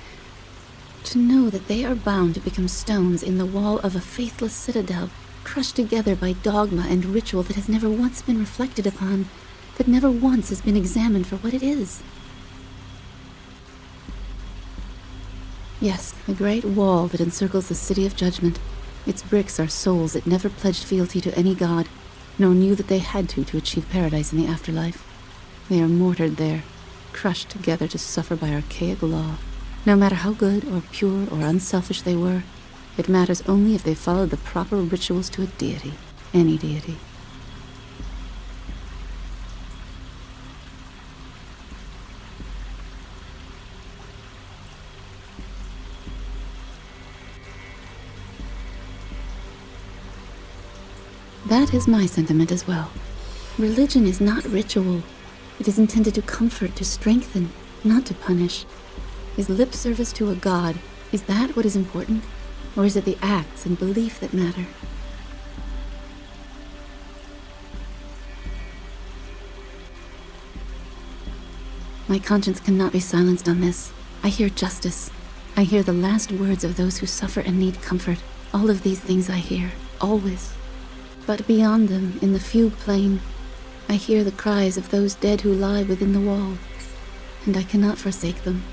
To know that they are bound to become stones in the wall of a faithless citadel, crushed together by dogma and ritual that has never once been reflected upon, that never once has been examined for what it is. Yes, a great wall that encircles the city of judgment. Its bricks are souls that never pledged fealty to any god, nor knew that they had to achieve paradise in the afterlife. They are mortared there, crushed together to suffer by archaic law. No matter how good or pure or unselfish they were, it matters only if they followed the proper rituals to a deity, any deity. That is my sentiment as well. Religion is not ritual. It is intended to comfort, to strengthen, not to punish. Is lip service to a god, is that what is important? Or is it the acts and belief that matter? My conscience cannot be silenced on this. I hear justice. I hear the last words of those who suffer and need comfort. All of these things I hear, always. But beyond them, in the fugue plain, I hear the cries of those dead who lie within the wall, and I cannot forsake them.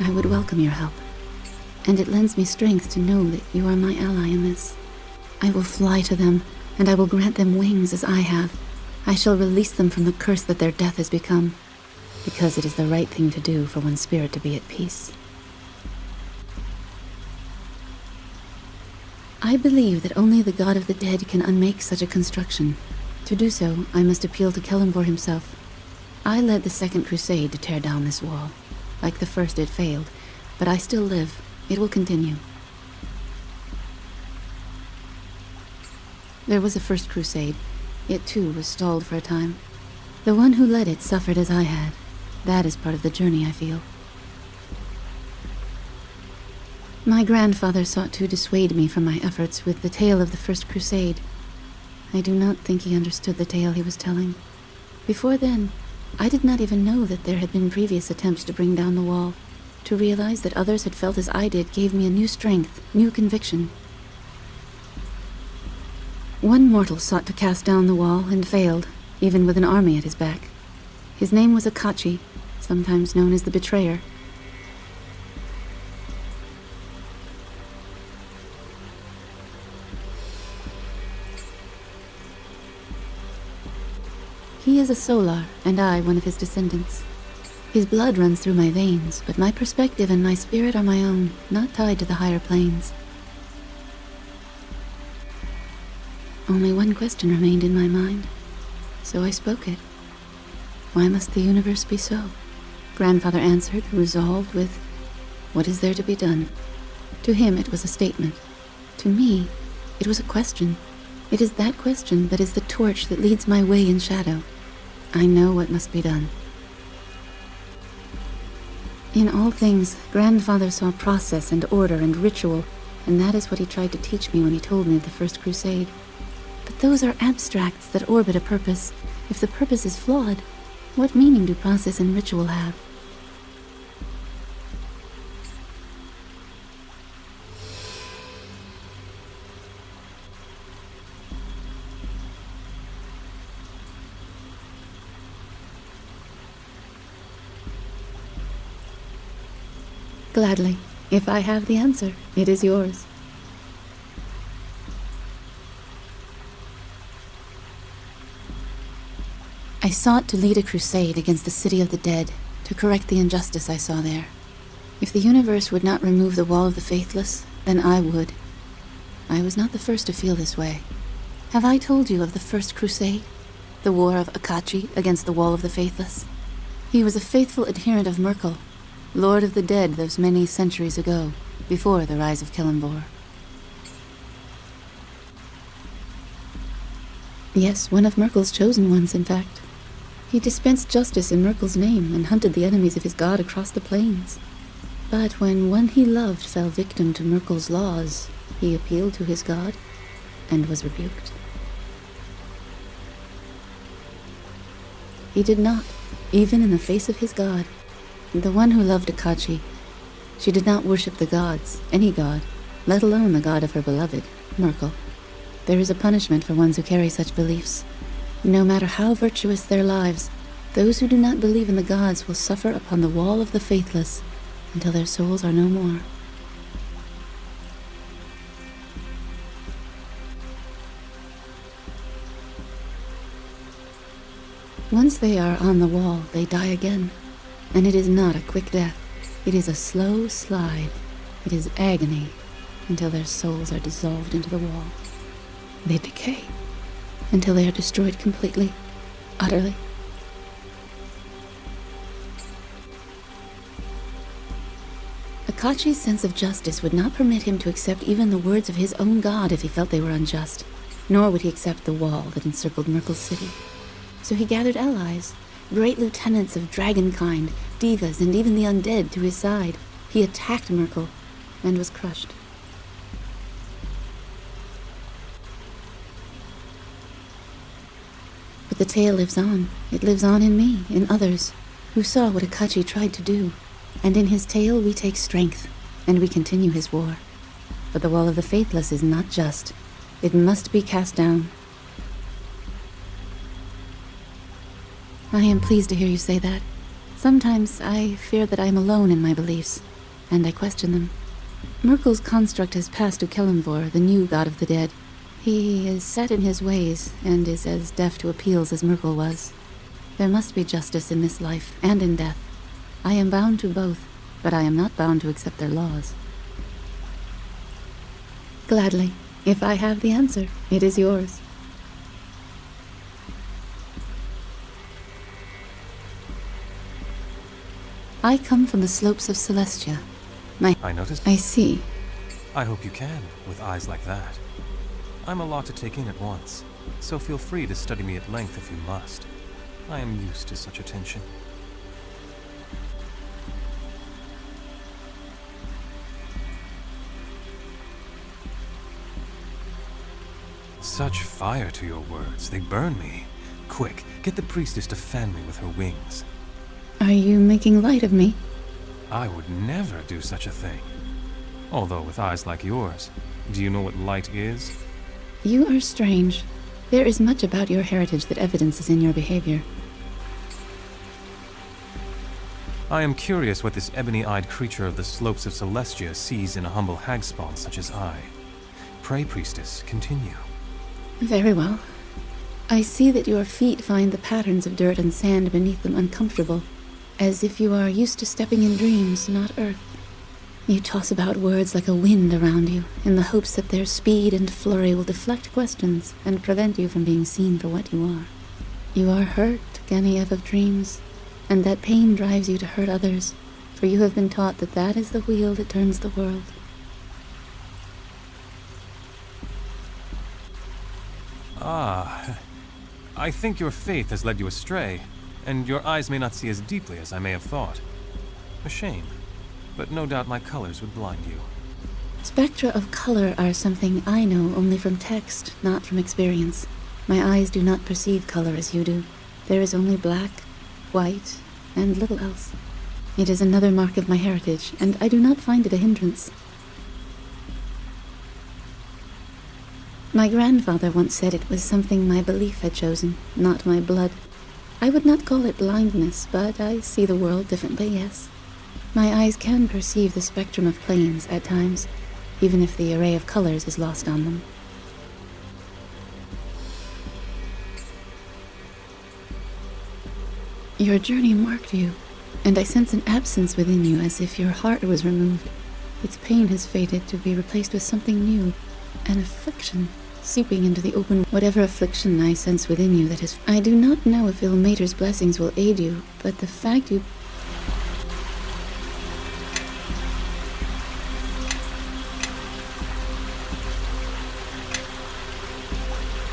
I would welcome your help, and it lends me strength to know that you are my ally in this. I will fly to them, and I will grant them wings as I have. I shall release them from the curse that their death has become, because it is the right thing to do for one's spirit to be at peace. I believe that only the god of the dead can unmake such a construction. To do so, I must appeal to Kelemvor himself. I led the Second Crusade to tear down this wall. Like the first, it failed, but I still live. It will continue. There was a First Crusade. It too was stalled for a time. The one who led it suffered as I had. That is part of the journey, I feel. My grandfather sought to dissuade me from my efforts with the tale of the First Crusade. I do not think he understood the tale he was telling. Before then, I did not even know that there had been previous attempts to bring down the wall. To realize that others had felt as I did gave me a new strength, new conviction. One mortal sought to cast down the wall and failed, even with an army at his back. His name was Akachi, sometimes known as the Betrayer. He is a Solar, and I one of his descendants. His blood runs through my veins, but my perspective and my spirit are my own, not tied to the higher planes. Only one question remained in my mind, so I spoke it. Why must the universe be so? Grandfather answered, resolved with, what is there to be done? To him it was a statement. To me, it was a question. It is that question that is the torch that leads my way in shadow. I know what must be done. In all things, Grandfather saw process and order and ritual, and that is what he tried to teach me when he told me of the First Crusade. But those are abstracts that orbit a purpose. If the purpose is flawed, what meaning do process and ritual have? Gladly. If I have the answer, it is yours. I sought to lead a crusade against the city of the dead, to correct the injustice I saw there. If the universe would not remove the wall of the faithless, then I would. I was not the first to feel this way. Have I told you of the first crusade? The war of Akachi against the wall of the faithless? He was a faithful adherent of Merkel, Lord of the Dead those many centuries ago, before the rise of Kellenbor. Yes, one of Merkel's chosen ones, in fact. He dispensed justice in Merkel's name and hunted the enemies of his god across the plains. But when one he loved fell victim to Merkel's laws, he appealed to his god and was rebuked. He did not, even in the face of his god. The one who loved Akachi. She did not worship the gods, any god, let alone the god of her beloved, Merkel. There is a punishment for ones who carry such beliefs. No matter how virtuous their lives, those who do not believe in the gods will suffer upon the wall of the faithless until their souls are no more. Once they are on the wall, they die again. And it is not a quick death. It is a slow slide. It is agony until their souls are dissolved into the wall. They decay until they are destroyed completely, utterly. Akachi's sense of justice would not permit him to accept even the words of his own god if he felt they were unjust, nor would he accept the wall that encircled Merkel's city. So he gathered allies, great lieutenants of dragonkind, divas, and even the undead to his side. He attacked Merkel and was crushed. But the tale lives on. It lives on in me, in others, who saw what Akachi tried to do. And in his tale we take strength, and we continue his war. But the wall of the faithless is not just. It must be cast down. I am pleased to hear you say that. Sometimes I fear that I am alone in my beliefs, and I question them. Merkel's construct has passed to Kellenbor, the new god of the dead. He is set in his ways, and is as deaf to appeals as Merkel was. There must be justice in this life, and in death. I am bound to both, but I am not bound to accept their laws. Gladly. If I have the answer, it is yours. I come from the slopes of Celestia. I noticed. I see. I hope you can, with eyes like that. I'm a lot to take in at once, so feel free to study me at length if you must. I am used to such attention. Such fire to your words, they burn me. Quick, get the priestess to fan me with her wings. Are you making light of me? I would never do such a thing. Although with eyes like yours, do you know what light is? You are strange. There is much about your heritage that evidences in your behavior. I am curious what this ebony-eyed creature of the slopes of Celestia sees in a humble hagspawn such as I. Pray, priestess, continue. Very well. I see that your feet find the patterns of dirt and sand beneath them uncomfortable, as if you are used to stepping in dreams, not earth. You toss about words like a wind around you, in the hopes that their speed and flurry will deflect questions and prevent you from being seen for what you are. You are hurt, Genevieve of dreams, and that pain drives you to hurt others, for you have been taught that that is the wheel that turns the world. Ah, I think your faith has led you astray, and your eyes may not see as deeply as I may have thought. A shame, but no doubt my colors would blind you. Spectra of color are something I know only from text, not from experience. My eyes do not perceive color as you do. There is only black, white, and little else. It is another mark of my heritage, and I do not find it a hindrance. My grandfather once said it was something my belief had chosen, not my blood. I would not call it blindness, but I see the world differently, yes. My eyes can perceive the spectrum of planes at times, even if the array of colors is lost on them. Your journey marked you, and I sense an absence within you as if your heart was removed. Its pain has faded to be replaced with something new, an affliction seeping into the open. Whatever affliction I sense within you that has... I do not know if Ilmater's blessings will aid you, but the fact you...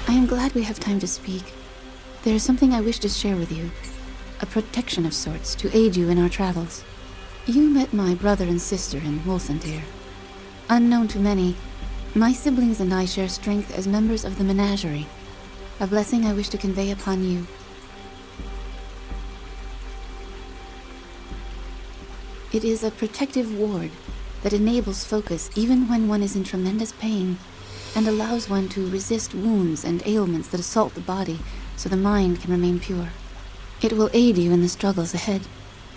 I am glad we have time to speak. There is something I wish to share with you. A protection of sorts to aid you in our travels. You met my brother and sister in Wolfentir. Unknown to many, my siblings and I share strength as members of the menagerie, a blessing I wish to convey upon you. It is a protective ward that enables focus even when one is in tremendous pain, and allows one to resist wounds and ailments that assault the body so the mind can remain pure. It will aid you in the struggles ahead,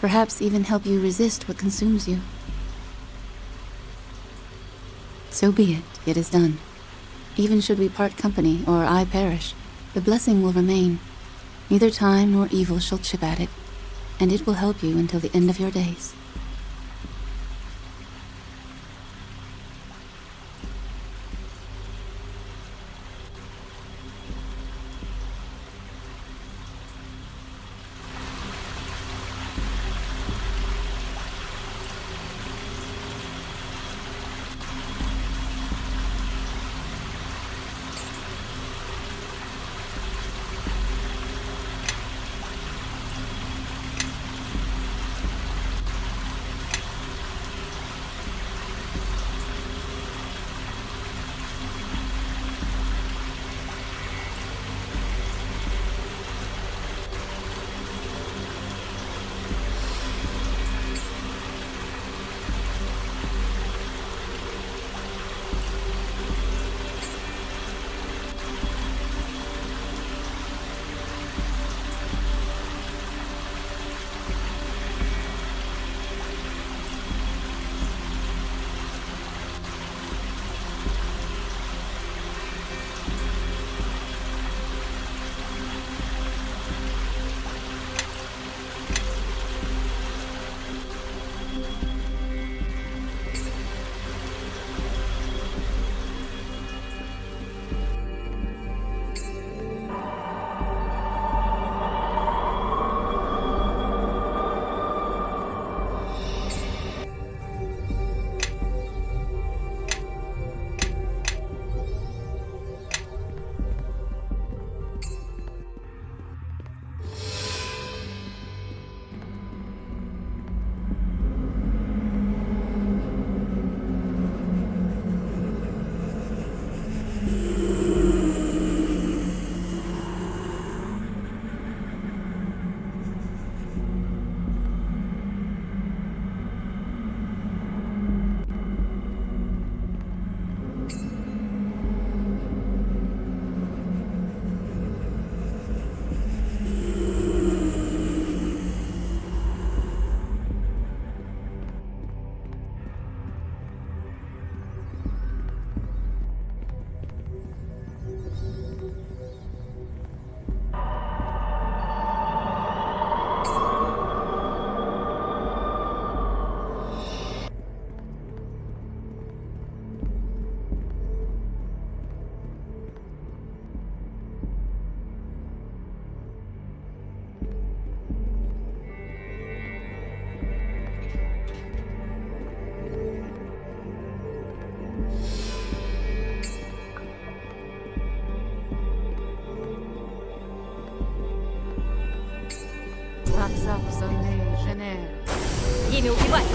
perhaps even help you resist what consumes you. So be it, it is done. Even should we part company, or I perish, the blessing will remain. Neither time nor evil shall chip at it, and it will help you until the end of your days. Ими убивать!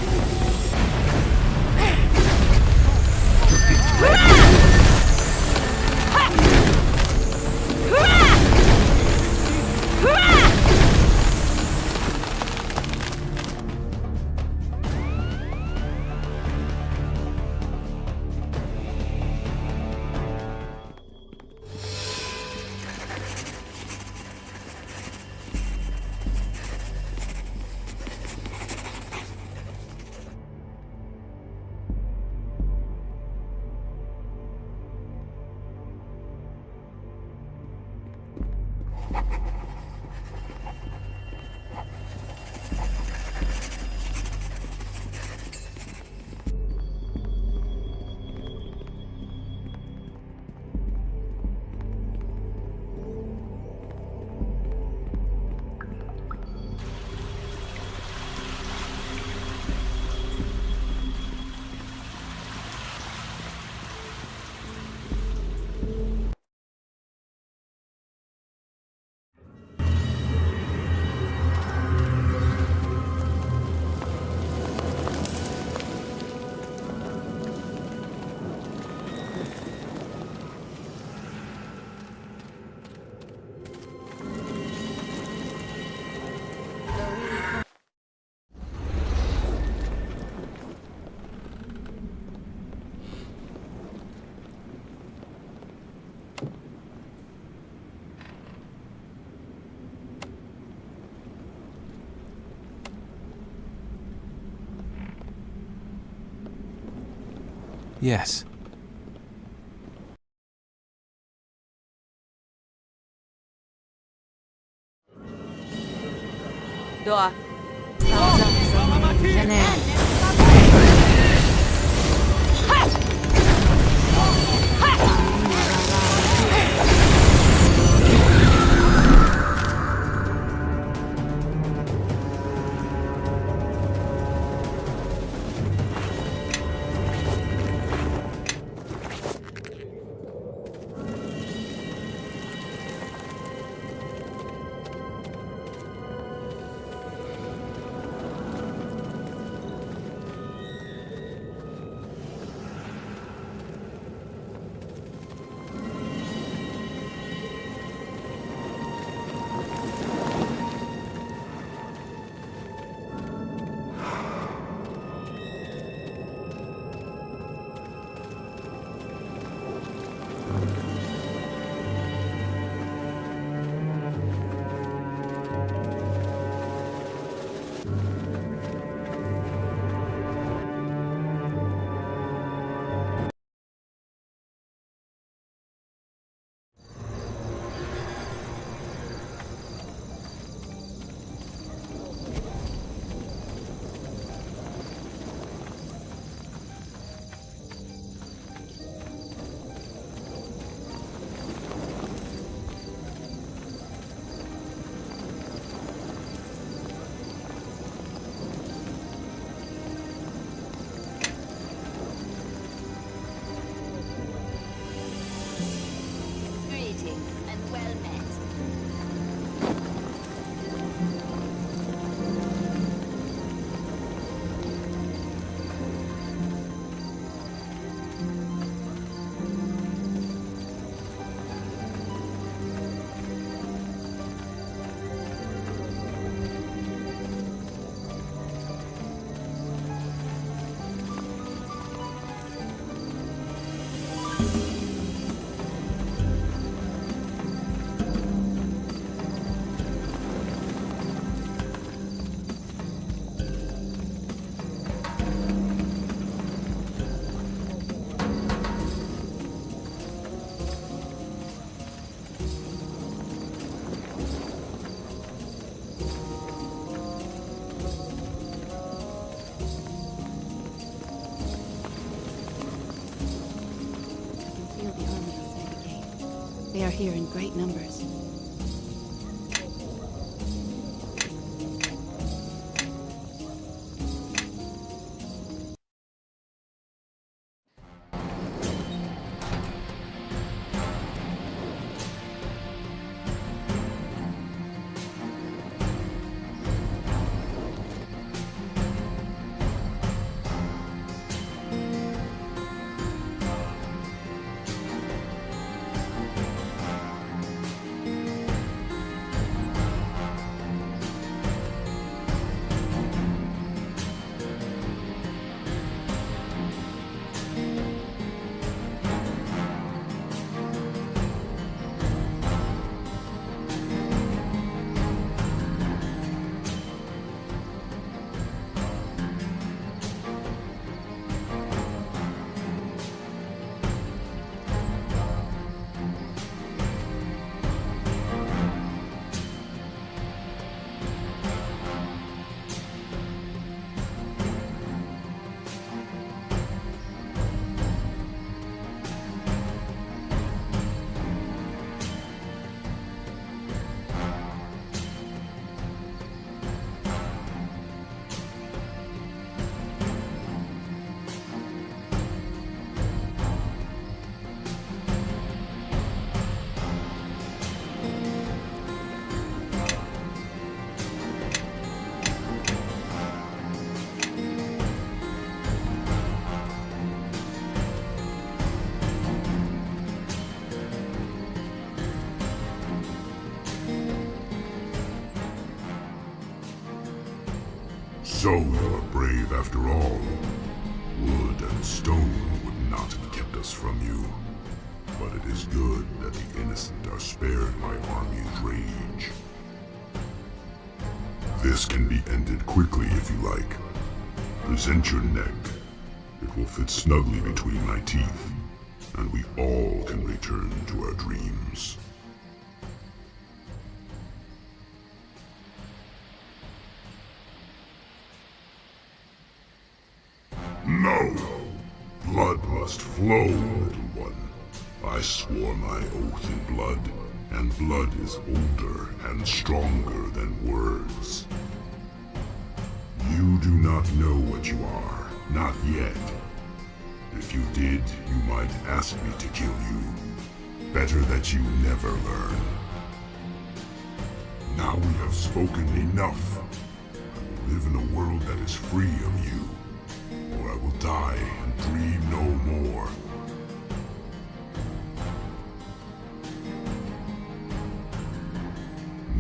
Yes. Да. Greetings and well met. Feel the army outside the gate. They are here in great numbers. So you're brave after all. Wood and stone would not have kept us from you. But it is good that the innocent are spared my army's rage. This can be ended quickly if you like. Present your neck, It will fit snugly between my teeth, and we all can return to our dreams. No! Blood must flow, little one. I swore my oath in blood, and blood is older and stronger than words. You do not know what you are, not yet. If you did, you might ask me to kill you. Better that you never learn. Now we have spoken enough. I will live in a world that is free of you, or I will die and dream no more.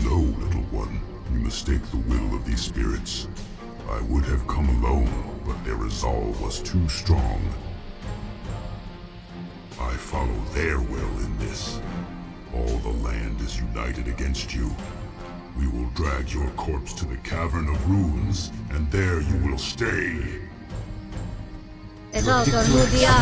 No, little one, you mistake the will of these spirits. I would have come alone, but their resolve was too strong. I follow their will in this. All the land is united against you. We will drag your corpse to the Cavern of Ruins, and there you will stay. Esatto, Rudia.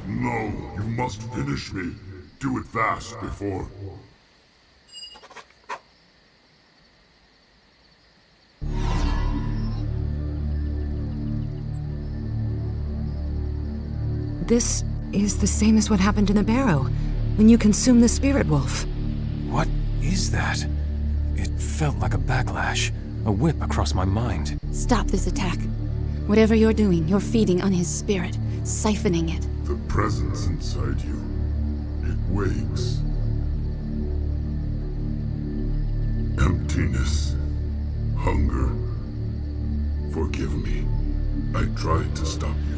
No, you must finish me. Do it fast before... This is the same as what happened in the barrow, when you consumed the spirit wolf. What is that? It felt like a backlash, a whip across my mind. Stop this attack. Whatever you're doing, you're feeding on his spirit, siphoning it. The presence inside you, it wakes. Emptiness. Hunger. Forgive me. I tried to stop you.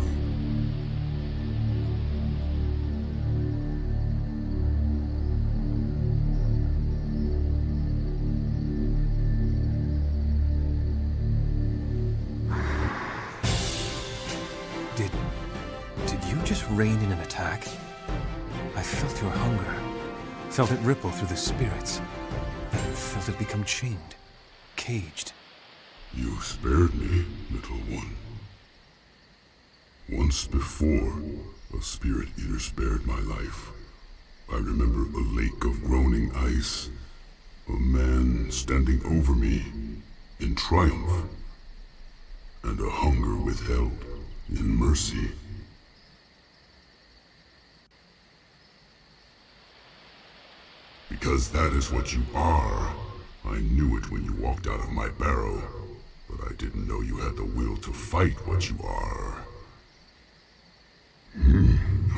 rein in an attack. I felt your hunger, felt it ripple through the spirits, then felt it become chained, caged. You spared me, little one. Once before, a spirit eater spared my life. I remember a lake of groaning ice, a man standing over me in triumph, and a hunger withheld in mercy. Because that is what you are. I knew it when you walked out of my barrow, but I didn't know you had the will to fight what you are.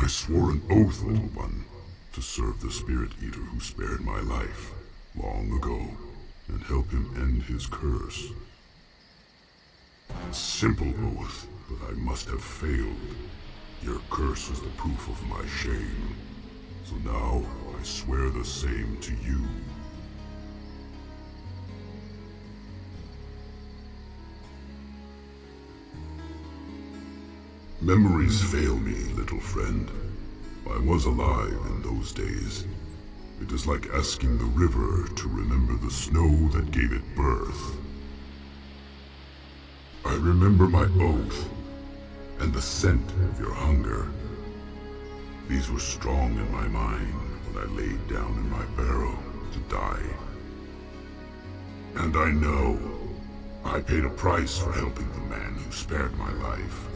I swore an oath, little one, to serve the Spirit Eater who spared my life long ago, and help him end his curse. A simple oath, but I must have failed. Your curse is the proof of my shame. So now, I swear the same to you. Memories fail me, little friend. I was alive in those days. It is like asking the river to remember the snow that gave it birth. I remember my oath, and the scent of your hunger. These were strong in my mind when I laid down in my barrow to die. And I know I paid a price for helping the man who spared my life,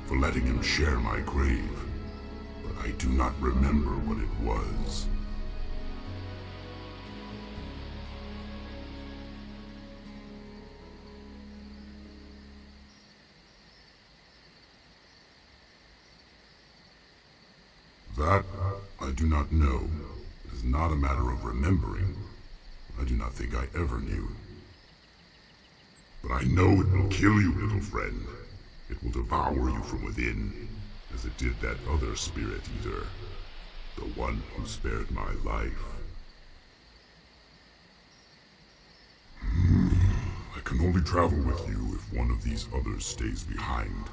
for letting him share my grave, but I do not remember what it was. That, I do not know. It is not a matter of remembering. I do not think I ever knew. But I know it will kill you, little friend. It will devour you from within, as it did that other Spirit Eater, the one who spared my life. I can only travel with you if one of these others stays behind.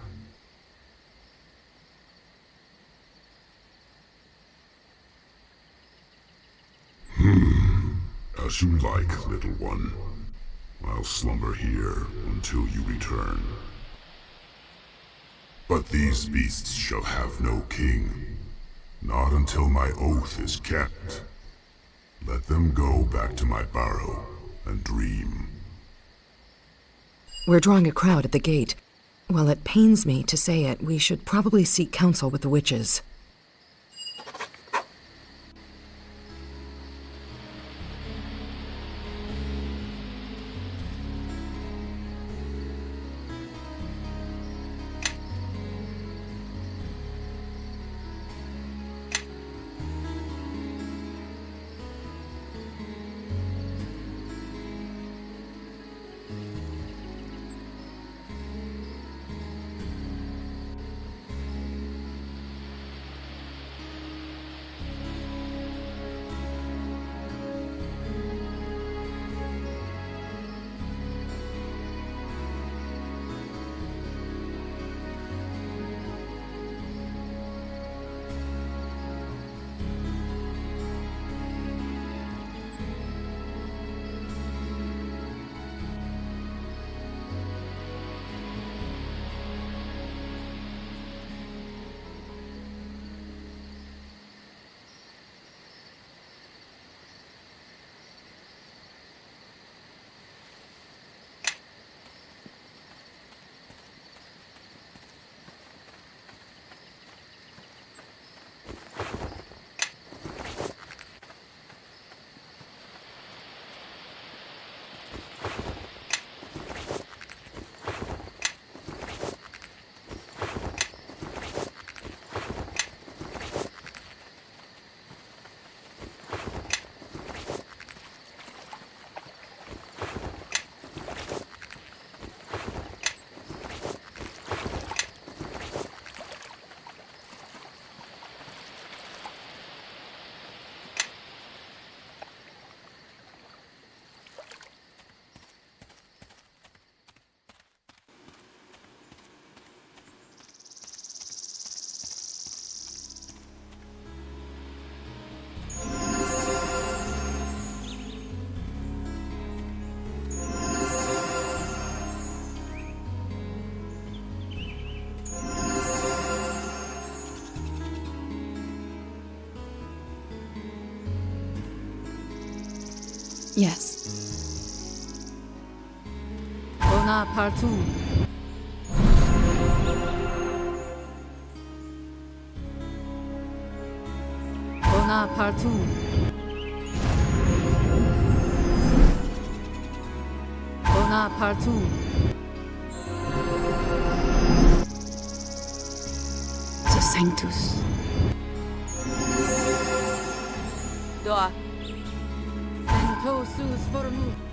As you like, little one. I'll slumber here until you return. But these beasts shall have no king, not until my oath is kept. Let them go back to my barrow and dream. We're drawing a crowd at the gate. While it pains me to say it, we should probably seek counsel with the witches. Yes. Bonapartum. Bonapartum. Bonapartum. The Sanctus. Doa. Sentosus formum.